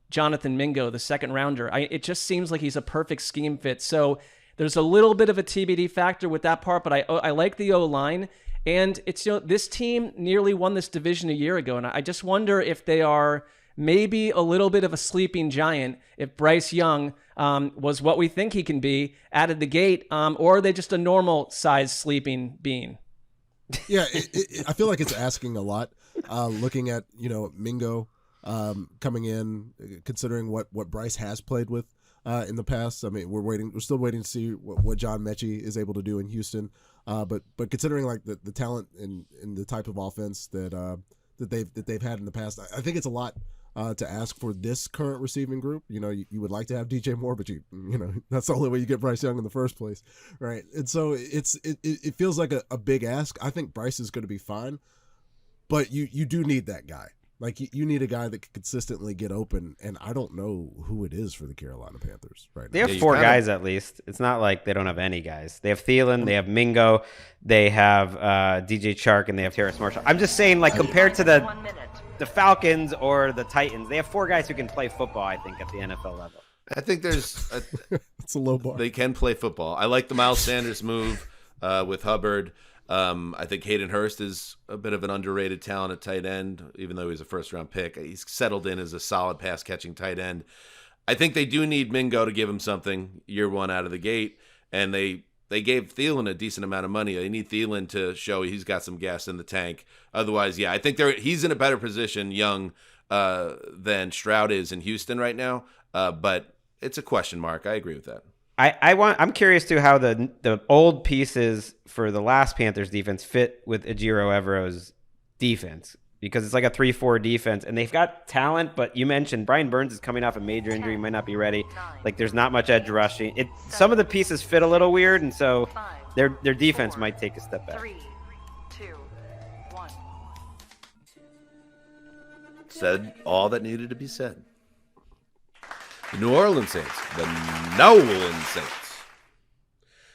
Jonathan Mingo, the second rounder. It just seems like he's a perfect scheme fit. So there's a little bit of a TBD factor with that part, but I like the O-line. And it's this team nearly won this division a year ago, and I just wonder if they are maybe a little bit of a sleeping giant, if Bryce Young was what we think he can be out of the gate, or are they just a normal size sleeping being? Yeah, I feel like it's asking a lot, looking at Mingo coming in, considering what Bryce has played with in the past. I mean, we're still waiting to see what John Mechie is able to do in Houston. But considering the talent and the type of offense that they've had in the past, I think it's a lot to ask for this current receiving group. You know, you would like to have DJ Moore, but you know that's the only way you get Bryce Young in the first place, right? And so it feels like a big ask. I think Bryce is going to be fine, but you do need that guy. Like, you need a guy that can consistently get open, and I don't know who it is for the Carolina Panthers right now. They have 4 guys at least. It's not like they don't have any guys. They have Thielen, they have Mingo, they have DJ Chark, and they have Terrace Marshall. I'm just saying, like, compared to the Falcons or the Titans, they have 4 guys who can play football, I think, at the NFL level. I think there's it's a low bar. They can play football. I like the Miles Sanders move with Hubbard. I think Hayden Hurst is a bit of an underrated talent at tight end, even though he's a first-round pick. He's settled in as a solid pass-catching tight end. I think they do need Mingo to give him something year one out of the gate, and they gave Thielen a decent amount of money. They need Thielen to show he's got some gas in the tank. Otherwise, yeah, I think he's in a better position, Young, than Stroud is in Houston right now, but it's a question mark. I agree with that. I'm curious too how the old pieces for the last Panthers defense fit with Ejiro Evero's defense, because it's like a 3-4 defense and they've got talent, but you mentioned Brian Burns is coming off a major injury, might not be ready. Like, there's not much edge rushing. Some of the pieces fit a little weird, and so their defense might take a step back. 3, 2, 1. Said all that needed to be said. The New Orleans Saints.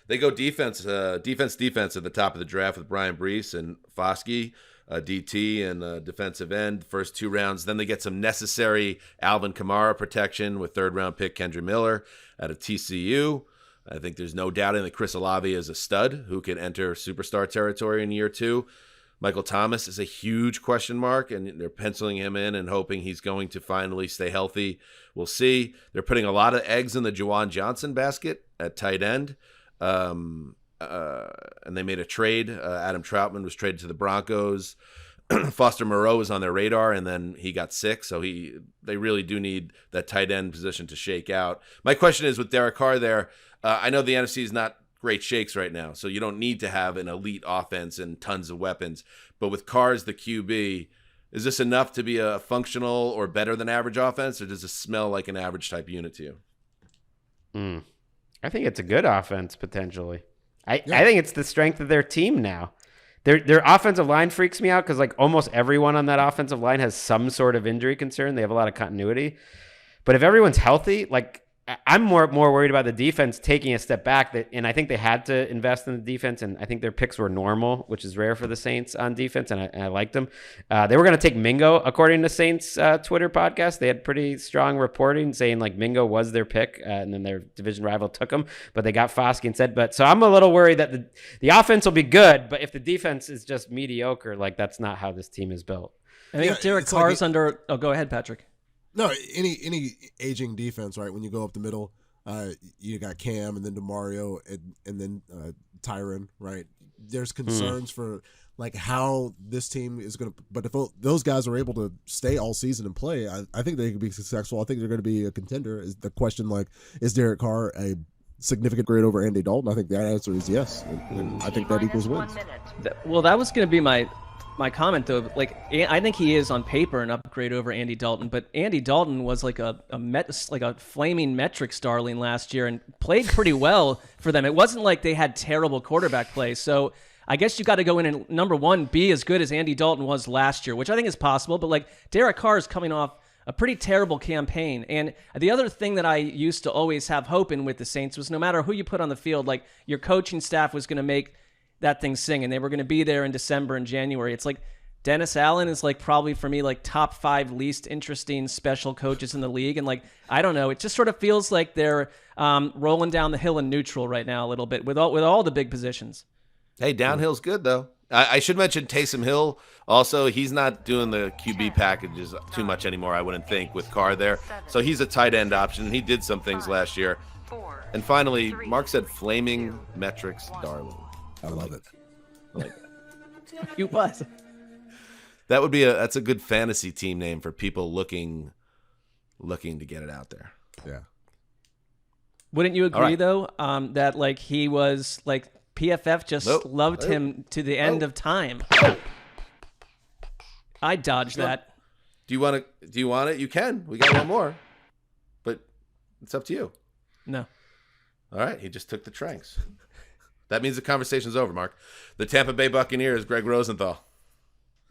They go defense at the top of the draft with Brian Brees and Foskey, DT, and defensive end, first 2 rounds. Then they get some necessary Alvin Kamara protection with third-round pick Kendra Miller out of TCU. I think there's no doubting that Chris Olave is a stud who can enter superstar territory in year 2. Michael Thomas is a huge question mark, and they're penciling him in and hoping he's going to finally stay healthy. We'll see. They're putting a lot of eggs in the Juwan Johnson basket at tight end. And they made a trade. Adam Troutman was traded to the Broncos. Foster Moreau was on their radar, and then he got sick, so they really do need that tight end position to shake out. My question is, with Derek Carr there, I know the NFC is not great shakes right now, so you don't need to have an elite offense and tons of weapons. But with Carr as the QB, is this enough to be a functional or better than average offense, or does this smell like an average type unit to you? I think it's a good offense potentially. I think it's the strength of their team now. Their offensive line freaks me out because, like, almost everyone on that offensive line has some sort of injury concern. They have a lot of continuity. But if everyone's healthy, like, I'm more worried about the defense taking a step back, and I think they had to invest in the defense, and I think their picks were normal, which is rare for the Saints on defense, and I liked them. They were going to take Mingo, according to Saints Twitter podcast. They had pretty strong reporting saying, like, Mingo was their pick, and then their division rival took him, but they got Foskey instead. But so I'm a little worried that the offense will be good, but if the defense is just mediocre, like, that's not how this team is built. I think Derek Carr's under. Oh, go ahead, Patrick. No, any aging defense, right? When you go up the middle, you got Cam and then DeMario and then Tyron, right? There's concerns for, like, how this team is going to. But if those guys are able to stay all season and play, I think they could be successful. I think they're going to be a contender. Is the question, like, is Derek Carr a significant grade over Andy Dalton? I think that answer is yes, and I think that equals wins. Well, that was going to be my comment, though. Like, I think he is on paper an upgrade over Andy Dalton, but Andy Dalton was like a flaming metrics darling last year and played pretty well for them. It wasn't like they had terrible quarterback play. So I guess you got to go in and, number one, be as good as Andy Dalton was last year, which I think is possible. But, like, Derek Carr is coming off a pretty terrible campaign. And the other thing that I used to always have hope in with the Saints was no matter who you put on the field, like, your coaching staff was going to make that thing sing, and they were going to be there in December and January. It's like Dennis Allen is, like, probably for me, like, top 5 least interesting special coaches in the league. And, like, I don't know, it just sort of feels like they're rolling down the hill in neutral right now a little bit with all the big positions. Hey, downhill's good though. I should mention Taysom Hill also. He's not doing the QB packages too much anymore, I wouldn't think, with Carr there. So he's a tight end option. He did some things last year. And finally, Mark said flaming metrics darling. I love it. I like that. You was. That would be that's a good fantasy team name for people looking to get it out there. Yeah. Wouldn't you agree though, that, like, he was, like, PFF just loved him to the end of time? I dodged that. Do you want it? You can. We got one more, but it's up to you. No. All right. He just took the tranks. That means the conversation's over, Mark. The Tampa Bay Buccaneers, Gregg Rosenthal.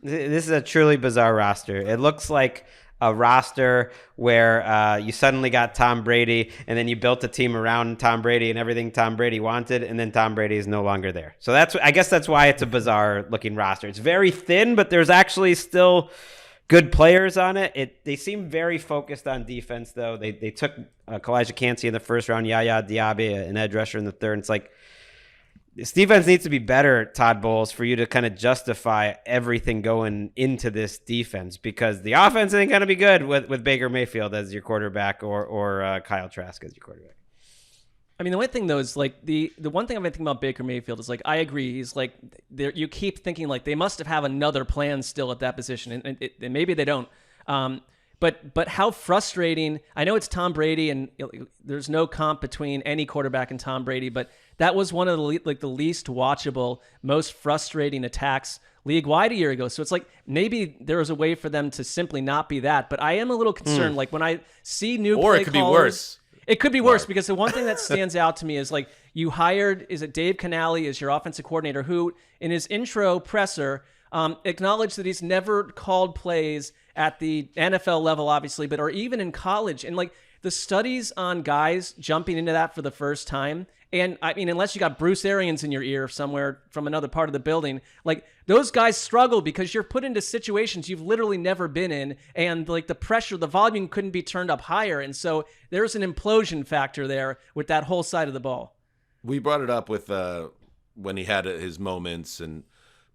This is a truly bizarre roster. It looks like a roster where you suddenly got Tom Brady, and then you built a team around Tom Brady and everything Tom Brady wanted, and then Tom Brady is no longer there. So I guess that's why it's a bizarre looking roster. It's very thin, but there's actually still good players on it. They seem very focused on defense, though. They took Kalijah Kancey in the first round, Yaya Diaby, an edge rusher in the third. It's like, this defense needs to be better, Todd Bowles, for you to kind of justify everything going into this defense, because the offense ain't going to be good with Baker Mayfield as your quarterback or Kyle Trask as your quarterback. I mean, the one thing, though, is like the one thing I've been thinking about Baker Mayfield is, like, I agree. He's like, you keep thinking like they must have another plan still at that position, and maybe they don't. But how frustrating. I know it's Tom Brady, and there's no comp between any quarterback and Tom Brady, but that was one of the least watchable, most frustrating attacks league-wide a year ago. So it's like maybe there was a way for them to simply not be that. But I am a little concerned. Like when I see new play Or it could be worse. It could be worse, because the one thing that stands out to me is, like, you hired, is it Dave Canale as your offensive coordinator, who in his intro presser acknowledged that he's never called plays at the NFL level, obviously, or even in college. And like the studies on guys jumping into that for the first time, and I mean, unless you got Bruce Arians in your ear somewhere from another part of the building, like those guys struggle because you're put into situations you've literally never been in, and like the pressure, the volume couldn't be turned up higher. And so there's an implosion factor there with that whole side of the ball. We brought it up with when he had his moments, and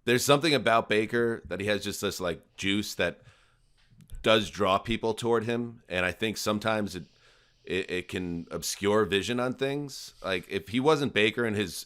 there's something about Baker that he has just this like juice that does draw people toward him, and I think sometimes it can obscure vision on things. Like if he wasn't Baker and his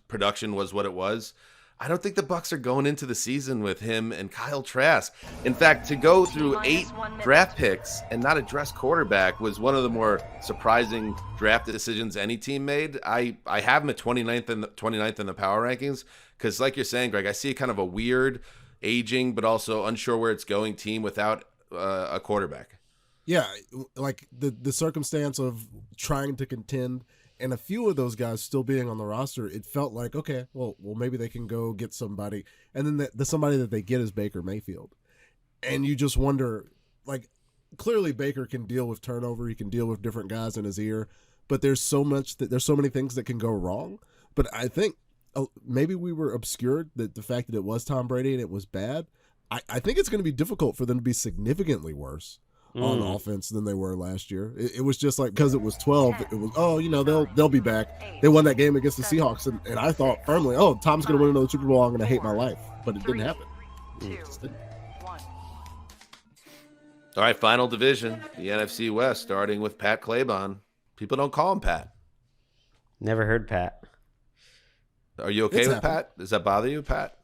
production was what it was, I don't think the Bucs are going into the season with him and Kyle Trask. In fact, to go through 8 draft picks and not address quarterback was one of the more surprising draft decisions any team made. I have him at 29th in the power rankings because, like you're saying, Greg, I see kind of a weird, aging but also unsure where it's going team without a quarterback. Yeah, like the circumstance of trying to contend and a few of those guys still being on the roster, it felt like, okay, well maybe they can go get somebody. And then the somebody that they get is Baker Mayfield. And you just wonder, like, clearly Baker can deal with turnover. He can deal with different guys in his ear. But there's so many things that can go wrong. But I think maybe we were obscured that the fact that it was Tom Brady and it was bad. I think it's going to be difficult for them to be significantly worse on offense than they were last year. It was just like, because it was 12, it was, they'll be back. They won that game against the Seahawks, and I thought firmly, Tom's going to win another Super Bowl, I'm going to hate my life. But it didn't happen. All right, final division, the NFC West, starting with Pat Claybon. People don't call him Pat. Never heard Pat. Are you okay with Pat? Does that bother you, Pat?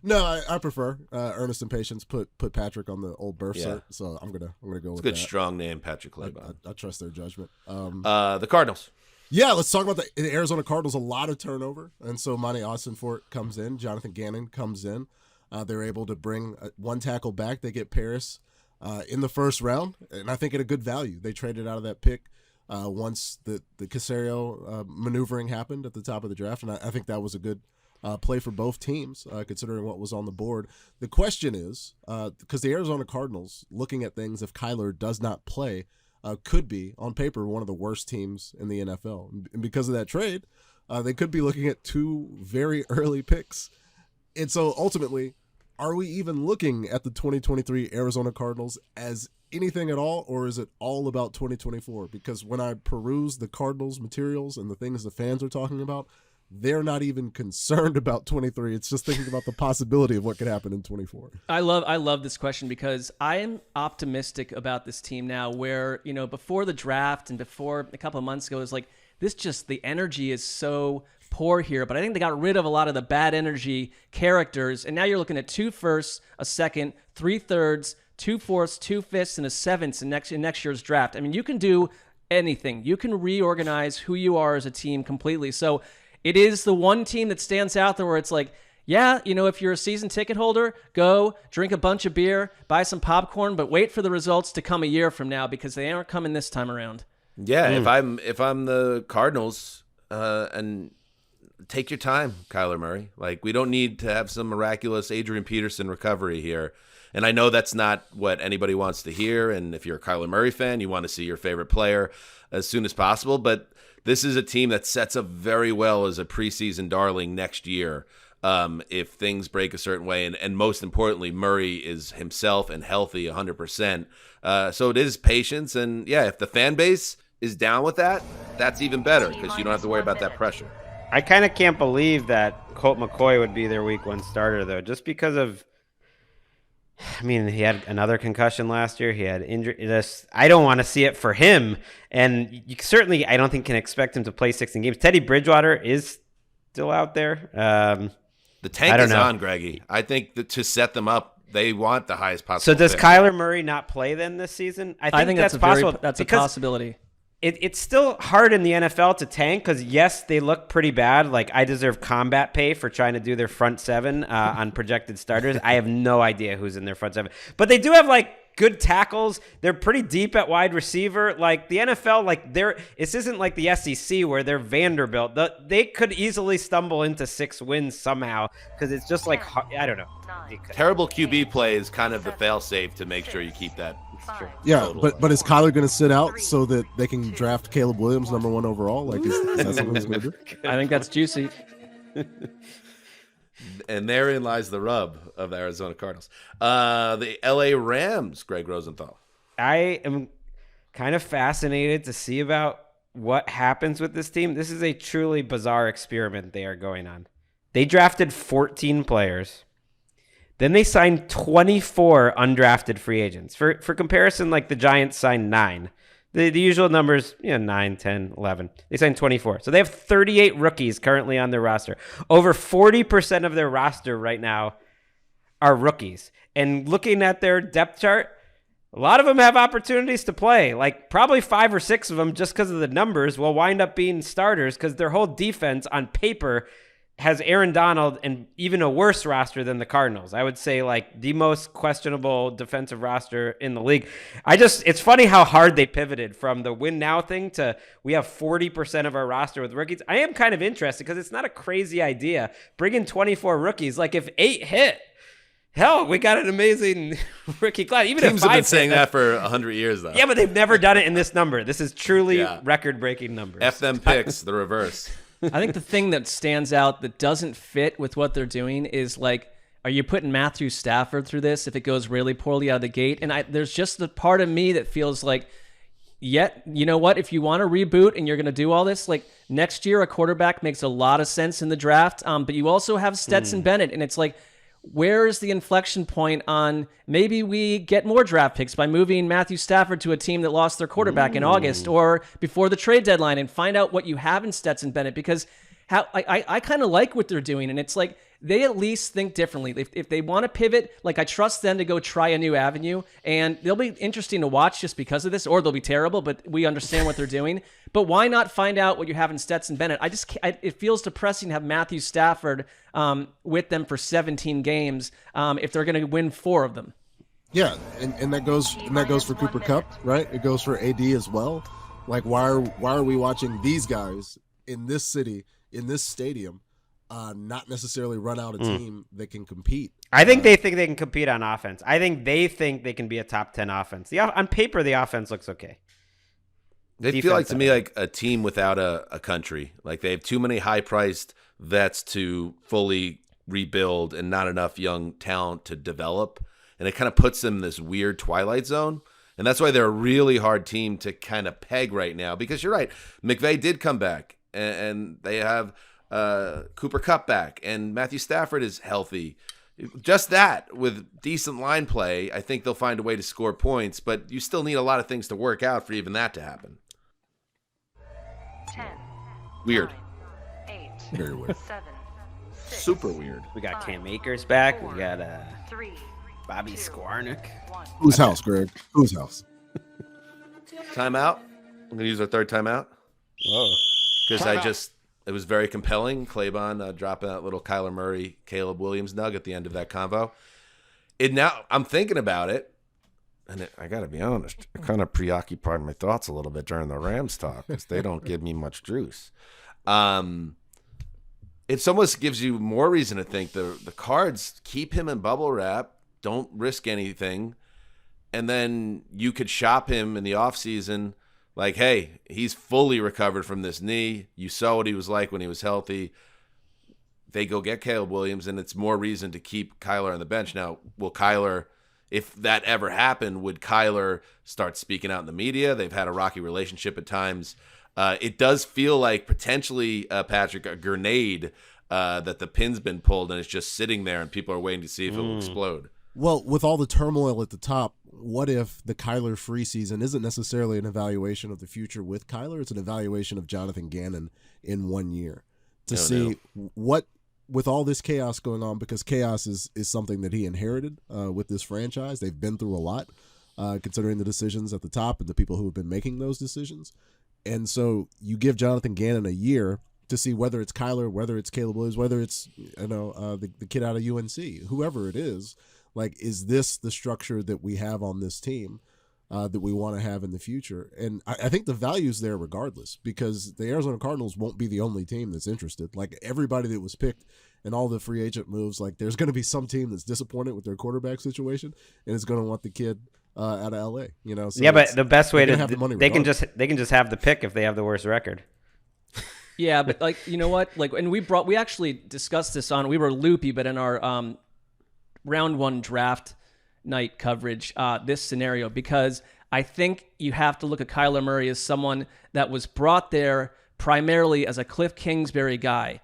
No, I prefer Earnest and Patience put Patrick on the old birth cert, so I'm gonna go with that. It's a good, strong name, Patrick Claybon. I trust their judgment. The Cardinals. Yeah, let's talk about the Arizona Cardinals. A lot of turnover, and so Monty Austinfort comes in. Jonathan Gannon comes in. They're able to bring one tackle back. They get Paris in the first round, and I think at a good value. They traded out of that pick once the Caserio maneuvering happened at the top of the draft, and I think that was a good play for both teams, considering what was on the board. The question is, because the Arizona Cardinals, looking at things, if Kyler does not play, could be, on paper, one of the worst teams in the NFL. And because of that trade, they could be looking at 2 very early picks. And so, ultimately, are we even looking at the 2023 Arizona Cardinals as anything at all, or is it all about 2024? Because when I peruse the Cardinals materials and the things the fans are talking about, they're not even concerned about 23. It's just thinking about the possibility of what could happen in 24. I love this question because I am optimistic about this team now, where, before the draft and before a couple of months ago, it was like, the energy is so poor here. But I think they got rid of a lot of the bad energy characters. And now you're looking at 2 firsts, a second, 3 thirds, 2 fourths, 2 fifths, and a seventh in next year's draft. I mean, you can do anything. You can reorganize who you are as a team completely. So it is the one team that stands out there where it's like, yeah, if you're a season ticket holder, go drink a bunch of beer, buy some popcorn, but wait for the results to come a year from now because they aren't coming this time around. Yeah, if I'm the Cardinals, and take your time, Kyler Murray. Like, we don't need to have some miraculous Adrian Peterson recovery here. And I know that's not what anybody wants to hear. And if you're a Kyler Murray fan, you want to see your favorite player as soon as possible. But this is a team that sets up very well as a preseason darling next year. If things break a certain way, and most importantly, Murray is himself and healthy 100%. So it is patience, and yeah, if the fan base is down with that, that's even better because you don't have to worry about that pressure. I kind of can't believe that Colt McCoy would be their week 1 starter, though, just because of, he had another concussion last year. He had injury. I don't want to see it for him, and you certainly, I don't think, can expect him to play 16 games. Teddy Bridgewater is still out there. The tank is on, Greggy. I think that to set them up, they want the highest possible. So does Kyler Murray not play then this season? I think that's possible. That's a possibility. It's still hard in the NFL to tank because, yes, they look pretty bad. Like, I deserve combat pay for trying to do their front 7 on projected starters. I have no idea who's in their front 7. But they do have, good tackles. They're pretty deep at wide receiver. Like, the NFL, this isn't like the SEC where they're Vanderbilt. They could easily stumble into 6 wins somehow because it's just I don't know. Terrible QB play is kind of the fail-safe to make sure you keep that. Yeah, but is Kyler going to sit out so that they can draft Caleb Williams number 1 overall? Is that something he's going to do? I think that's juicy. And therein lies the rub of the Arizona Cardinals. The LA Rams, Gregg Rosenthal. I am kind of fascinated to see about what happens with this team. This is a truly bizarre experiment they are going on. They drafted 14 players. Then they signed 24 undrafted free agents. For comparison, the Giants signed 9. The usual numbers, 9, 10, 11. They signed 24. So they have 38 rookies currently on their roster. Over 40% of their roster right now are rookies. And looking at their depth chart, a lot of them have opportunities to play. Probably 5 or 6 of them, just because of the numbers, will wind up being starters because their whole defense on paper has Aaron Donald and even a worse roster than the Cardinals. I would say the most questionable defensive roster in the league. It's funny how hard they pivoted from the win now thing to we have 40% of our roster with rookies. I am kind of interested because it's not a crazy idea. Bring in 24 rookies. If 8 hit, hell, we got an amazing rookie class. Even Teams if 5 have been saying that for 100 years, though. Yeah, but they've never done it in this number. This is truly record-breaking numbers. F them picks, the reverse. I think the thing that stands out that doesn't fit with what they're doing is are you putting Matthew Stafford through this if it goes really poorly out of the gate? And there's just the part of me that feels you know what? If you want to reboot and you're going to do all this, next year a quarterback makes a lot of sense in the draft. But you also have Stetson Bennett, and it's where is the inflection point on maybe we get more draft picks by moving Matthew Stafford to a team that lost their quarterback in August or before the trade deadline and find out what you have in Stetson Bennett? Because I kind of like what they're doing, and it's they at least think differently. If they want to pivot, I trust them to go try a new avenue, and they'll be interesting to watch just because of this, or they'll be terrible, but we understand what they're doing. But why not find out what you have in Stetson Bennett? It feels depressing to have Matthew Stafford with them for 17 games if they're going to win 4 of them. Yeah, and that goes for Cooper Kupp, right? It goes for AD as well. Why are we watching these guys in this city, in this stadium, not necessarily run out a team that can compete? I think they think they can compete on offense. I think they think they can be a top 10 offense. On paper, the offense looks okay. They feel to me like a team without a country. They have too many high-priced vets to fully rebuild and not enough young talent to develop. And it kind of puts them in this weird twilight zone. And that's why they're a really hard team to kind of peg right now. Because you're right, McVay did come back, and they have Cooper Kupp back, and Matthew Stafford is healthy. Just that, with decent line play, I think they'll find a way to score points. But you still need a lot of things to work out for even that to happen. 10, Weird. 9, 8, Very weird. 7, 6, Super weird. We got Cam Akers back. We got 3, Bobby 2, Squarnick. 1. Whose house, Greg? Whose house? Timeout. I'm going to use our third timeout. Whoa. Because I just It was very compelling. Claybon dropping that little Kyler Murray, Caleb Williams nug at the end of that convo. I'm thinking about it, and I got to be honest, it kind of preoccupied my thoughts a little bit during the Rams talk because they don't give me much juice. It almost gives you more reason to think the Cards keep him in bubble wrap, don't risk anything, and then you could shop him in the offseason like, hey, he's fully recovered from this knee. You saw what he was like when he was healthy. They go get Caleb Williams, and it's more reason to keep Kyler on the bench. Now, will Kyler, if that ever happened, would Kyler start speaking out in the media? They've had a rocky relationship at times. It does feel like potentially, Patrick, a grenade that the pin's been pulled, and it's just sitting there, and people are waiting to see if it will explode. Well, with all the turmoil at the top, what if the Kyler free season isn't necessarily an evaluation of the future with Kyler? It's an evaluation of Jonathan Gannon in 1 year to see what, with all this chaos going on, because chaos is something that he inherited with this franchise. They've been through a lot, considering the decisions at the top and the people who have been making those decisions. And so you give Jonathan Gannon a year to see whether it's Kyler, whether it's Caleb Williams, whether it's the kid out of UNC, whoever it is. Like, is this the structure that we have on this team that we want to have in the future? And I think the value's there regardless, because the Arizona Cardinals won't be the only team that's interested. Like, everybody that was picked and all the free agent moves, like, there's going to be some team that's disappointed with their quarterback situation and is going to want the kid out of LA. So yeah, but the best way to have the money they can just have the pick if they have the worst record. Yeah, but like, you know what? Like, and we actually discussed this we were loopy, but in our round one draft night coverage, this scenario, because I think you have to look at Kyler Murray as someone that was brought there primarily as a Cliff Kingsbury guy.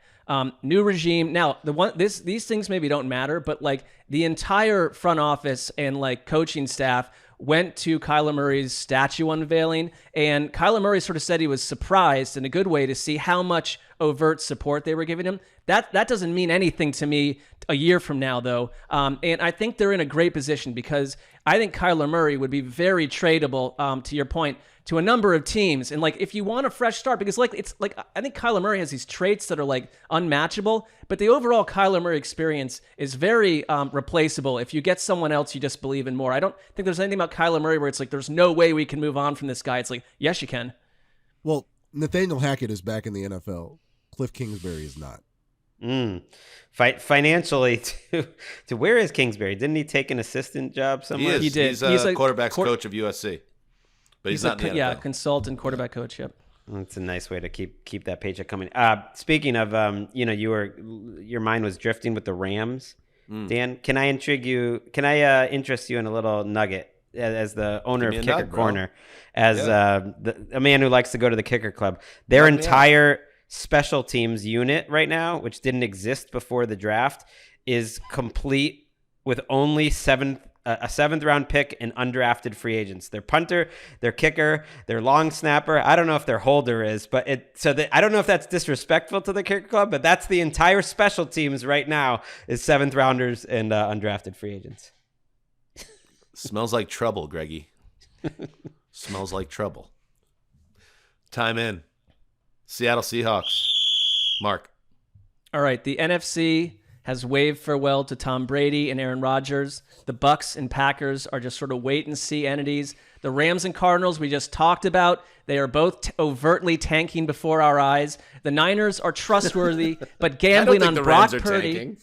New regime. Now, these things maybe don't matter, but like the entire front office and like coaching staff went to Kyler Murray's statue unveiling, and Kyler Murray sort of said he was surprised in a good way to see how much overt support they were giving him. That doesn't mean anything to me a year from now, though. And I think they're in a great position because I think Kyler Murray would be very tradable, to your point, to a number of teams. And like, if you want a fresh start, because like, it's like, I think Kyler Murray has these traits that are like unmatchable, but the overall Kyler Murray experience is very replaceable. If you get someone else you just believe in more. I don't think there's anything about Kyler Murray where it's like, there's no way we can move on from this guy. It's like, yes, you can. Well, Nathaniel Hackett is back in the NFL. Cliff Kingsbury is not. Financially, to where is Kingsbury? Didn't he take an assistant job somewhere? He did. He's a quarterback's coach of USC, but he's not in the NFL. Yeah, consultant quarterback coach. Yep. It's a nice way to keep that paycheck coming. Speaking of, your mind was drifting with the Rams. Dan, can I interest you in a little nugget as the owner of Kicker Corner, as a man who likes to go to the Kicker Club? Their entire special teams unit right now, which didn't exist before the draft, is complete with only a seventh round pick and undrafted free agents. Their punter, their kicker, their long snapper. I don't know if their holder is, but I don't know if that's disrespectful to the Kicker Club, but that's the entire special teams right now is seventh rounders and undrafted free agents. Smells like trouble, Greggy. Smells like trouble. Time in. Seattle Seahawks. Mark. All right. The NFC has waved farewell to Tom Brady and Aaron Rodgers. The Bucks and Packers are just sort of wait-and-see entities. The Rams and Cardinals we just talked about. They are both overtly tanking before our eyes. The Niners are trustworthy, but gambling on Brock Purdy. Tanking.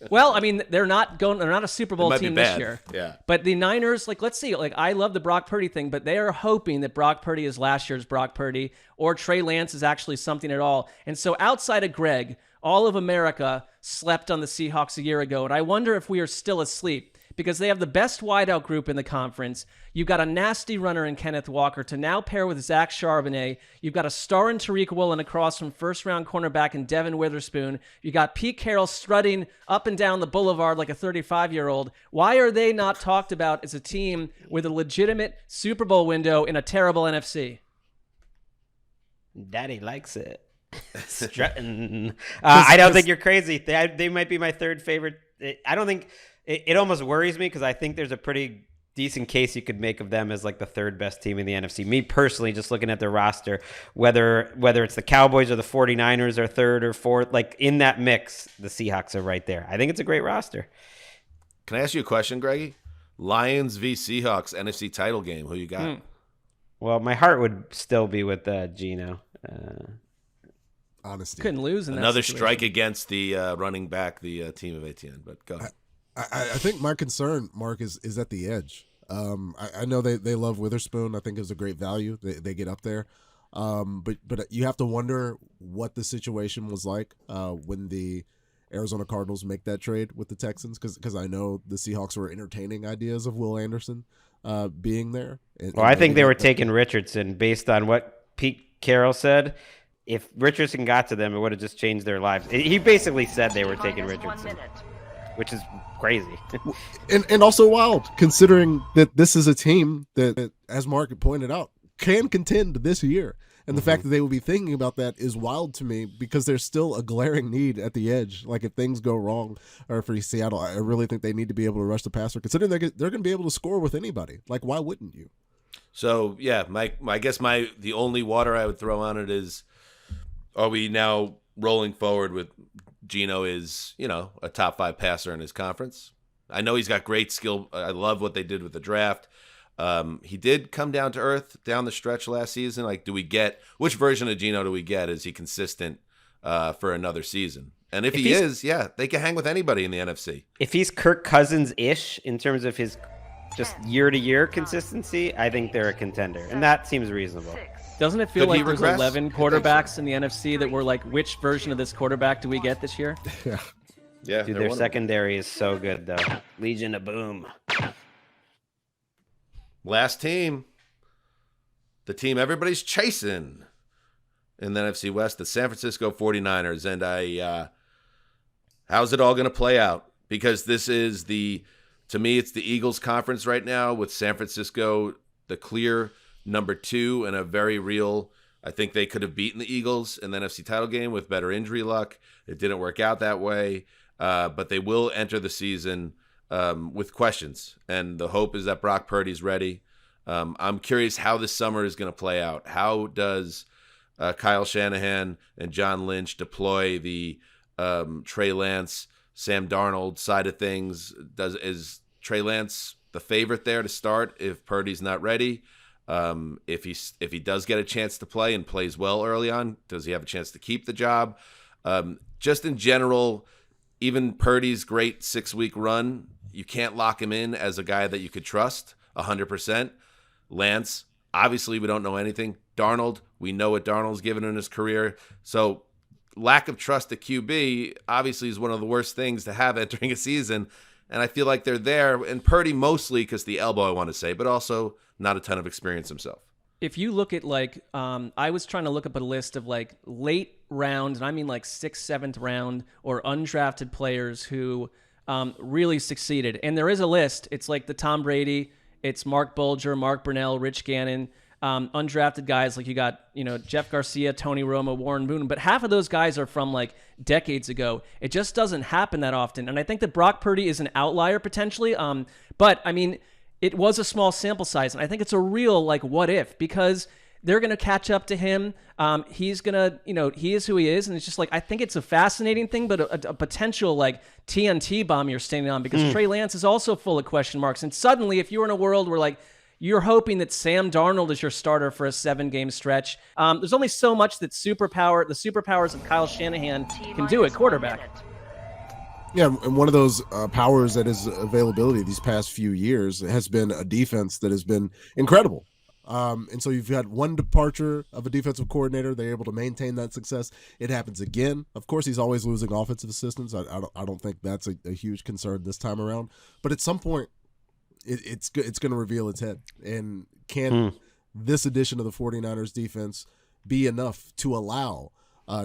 Well, I mean, they're not a Super Bowl team this year. Yeah. But the Niners, like, let's see. Like, I love the Brock Purdy thing, but they are hoping that Brock Purdy is last year's Brock Purdy, or Trey Lance is actually something at all. And so outside of Gregg, all of America slept on the Seahawks a year ago, and I wonder if we are still asleep, because they have the best wideout group in the conference. You've got a nasty runner in Kenneth Walker to now pair with Zach Charbonnet. You've got a star in Tariq Woolen across from first-round cornerback and Devin Witherspoon. You got Pete Carroll strutting up and down the boulevard like a 35-year-old. Why are they not talked about as a team with a legitimate Super Bowl window in a terrible NFC? Daddy likes it. Strutting. I don't think you're crazy. They might be my third favorite. I don't think it almost worries me because I think there's a pretty decent case you could make of them as like the third best team in the NFC. Me personally, just looking at their roster, whether it's the Cowboys or the 49ers are third or fourth, like in that mix, the Seahawks are right there. I think it's a great roster. Can I ask you a question, Greggy? Lions v. Seahawks NFC title game. Who you got? Well, my heart would still be with Geno. Honesty. Couldn't lose in Another that situation. strike against the running back, the team of ATN. But go ahead. I think my concern, Mark, is at the edge. I know they love Witherspoon. I think is a great value. They get up there. But you have to wonder what the situation was like when the Arizona Cardinals make that trade with the Texans, because I know the Seahawks were entertaining ideas of Will Anderson being there. Well, I think they were taking Richardson based on what Pete Carroll said. If Richardson got to them, it would have just changed their lives. He basically said they were taking Richardson, which is crazy. and also wild, considering that this is a team that, as Mark had pointed out, can contend this year. And the fact that they would be thinking about that is wild to me, because there's still a glaring need at the edge. Like, if things go wrong or for Seattle, I really think they need to be able to rush the passer, considering they're going to be able to score with anybody. Like, why wouldn't you? So, yeah, I guess the only water I would throw on it is, are we now rolling forward with Geno is, a top 5 passer in his conference? I know he's got great skill. I love what they did with the draft. He did come down to earth down the stretch last season. Like, which version of Geno do we get? Is he consistent for another season? And if he is, they can hang with anybody in the NFC. If he's Kirk Cousins-ish in terms of his just year-to-year consistency, I think they're a contender. And that seems reasonable. Doesn't it feel Could he like there's regress? 11 quarterbacks in the NFC that were like, which version of this quarterback do we get this year? Yeah, Dude, their secondary is so good, though. Legion of Boom. Last team, the team everybody's chasing in the NFC West, the San Francisco 49ers. And how's it all going to play out? Because this is to me, it's the Eagles conference right now, with San Francisco the clear number 2 and a very real. I think they could have beaten the Eagles in the NFC title game with better injury luck. It didn't work out that way, but they will enter the season with questions, and the hope is that Brock Purdy's ready. I'm curious how this summer is going to play out. How does Kyle Shanahan and John Lynch deploy the Trey Lance, Sam Darnold side of things? Is Trey Lance the favorite there to start if Purdy's not ready? If he does get a chance to play and plays well early on, does he have a chance to keep the job? Just in general, even Purdy's great 6-week run, you can't lock him in as a guy that you could trust 100%. Lance, obviously we don't know anything. Darnold, we know what Darnold's given in his career. So lack of trust at QB obviously is one of the worst things to have entering a season. And I feel like they're there, and Purdy mostly because the elbow, I want to say, but also not a ton of experience himself. If you look at I was trying to look up a list of like late round, and I mean like 6th, 7th round or undrafted players who really succeeded. And there is a list. It's like the Tom Brady, it's Mark Bulger, Mark Brunell, Rich Gannon, undrafted guys like you got, Jeff Garcia, Tony Romo, Warren Moon. But half of those guys are from like decades ago. It just doesn't happen that often. And I think that Brock Purdy is an outlier potentially. But I mean, it was a small sample size, and I think it's a real what if, because they're going to catch up to him. He's going to, he is who he is, and it's just I think it's a fascinating thing, but a potential TNT bomb you're standing on, because Trey Lance is also full of question marks. And suddenly, if you were in a world where you're hoping that Sam Darnold is your starter for a 7-game stretch, there's only so much that the superpowers of Kyle Shanahan can do at quarterback. Yeah, and one of those powers that is availability these past few years has been a defense that has been incredible. And so you've had one departure of a defensive coordinator. They're able to maintain that success. It happens again. Of course, he's always losing offensive assistants. I don't think that's a huge concern this time around. But at some point, it's going to reveal its head. And can this edition of the 49ers defense be enough to allow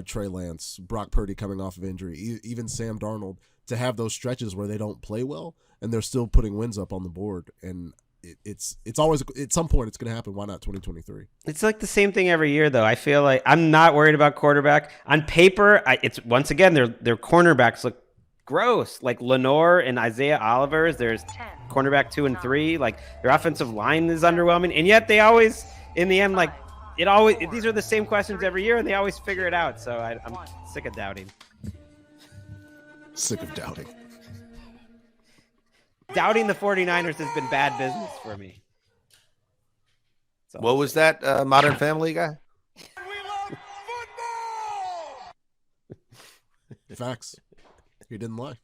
Trey Lance, Brock Purdy coming off of injury, even Sam Darnold, to have those stretches where they don't play well and they're still putting wins up on the board? And it's always, at some point it's going to happen. Why not 2023? It's like the same thing every year, though. I feel like I'm not worried about quarterback. On paper, it's once again, their cornerbacks look gross. Like Lenore and Isaiah Olivers, there's 10, cornerback 2 and 3. Like their offensive line is underwhelming, and yet they always, in the end, like these are the same questions every year, and they always figure it out. So I'm sick of doubting. Sick of doubting. Doubting the 49ers has been bad business for me. What was that Modern Family guy? Facts. He didn't lie.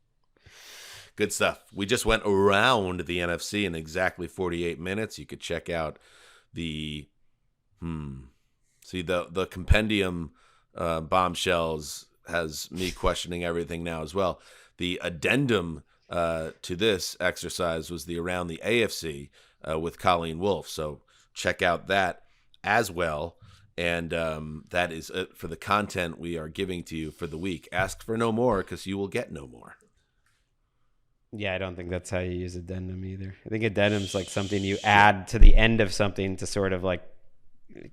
Good stuff. We just went around the NFC in exactly 48 minutes. You could check out the the compendium bombshells has me questioning everything now as well. The addendum to this exercise was the Around the AFC with Colleen Wolfe. So check out that as well. And that is it for the content we are giving to you for the week. Ask for no more because you will get no more. Yeah, I don't think that's how you use addendum either. I think addendum's like something you add to the end of something to sort of like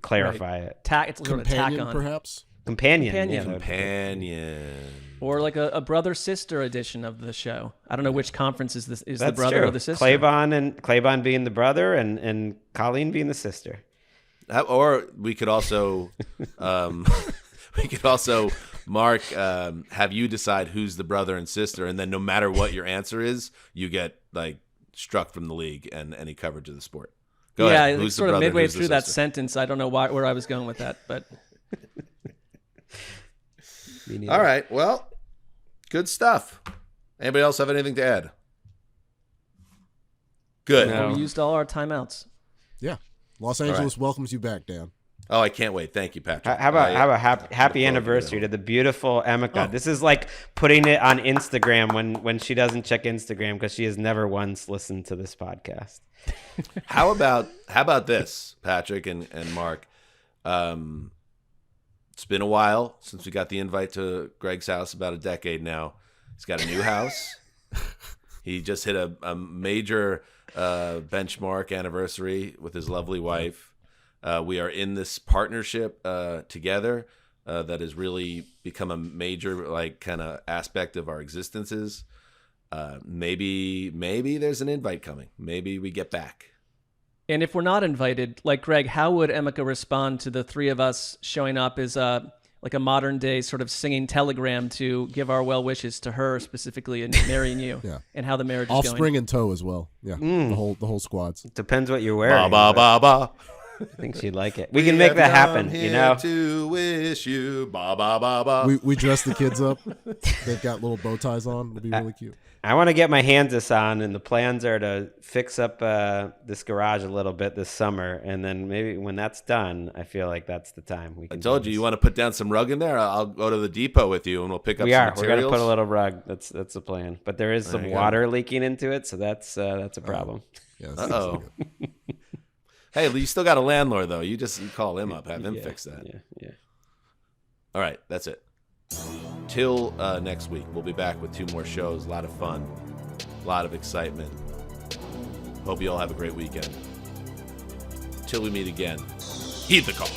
clarify it. It's sort of tack on. Perhaps? Companion. Yeah, Companion. Or like a brother-sister edition of the show. I don't know which conference is this. Is That's the brother true. or the sister? Claybon being the brother and Colleen being the sister. Or we could also, Mark, have you decide who's the brother and sister, and then no matter what your answer is, you get like struck from the league and any coverage of the sport. Go ahead. Who's sort of midway through that sentence. I don't know where I was going with that, but. All right. Well, good stuff. Anybody else have anything to add? Good. No. We used all our timeouts. Yeah. Los Angeles welcomes you back, Dan. Oh, I can't wait. Thank you, Patrick. How about happy anniversary to the beautiful Emeka? This is like putting it on Instagram when she doesn't check Instagram because she has never once listened to this podcast. How about this, Patrick and Mark? It's been a while since we got the invite to Gregg's house, about a decade now. He's got a new house. He just hit a major benchmark anniversary with his lovely wife. We are in this partnership together that has really become a major kind of aspect of our existences. Maybe there's an invite coming. Maybe we get back. And if we're not invited, like Gregg, how would Emeka respond to the three of us showing up as like a modern day sort of singing telegram to give our well wishes to her specifically and marrying you? Yeah. And how the marriage is going. Offspring in tow as well. Yeah. The whole squads. Depends what you're wearing. Ba ba ba ba. I think she'd like it. We can make that happen, To wish you ba ba ba ba. We dress the kids up. They've got little bow ties on. It'll be really cute. I want to get my Hanzus on, and the plans are to fix up this garage a little bit this summer, and then maybe when that's done, I feel like that's the time. I told you want to put down some rug in there? I'll go to the depot with you, and we'll pick up some materials. We're going to put a little rug. That's the plan. But there is some water leaking into it, so that's a problem. Yeah, uh-oh. Hey, you still got a landlord, though. You call him up, have him fix that. Yeah. All right, that's it. Till next week, we'll be back with 2 more shows. A lot of fun, a lot of excitement. Hope you all have a great weekend. Till we meet again, heed the call.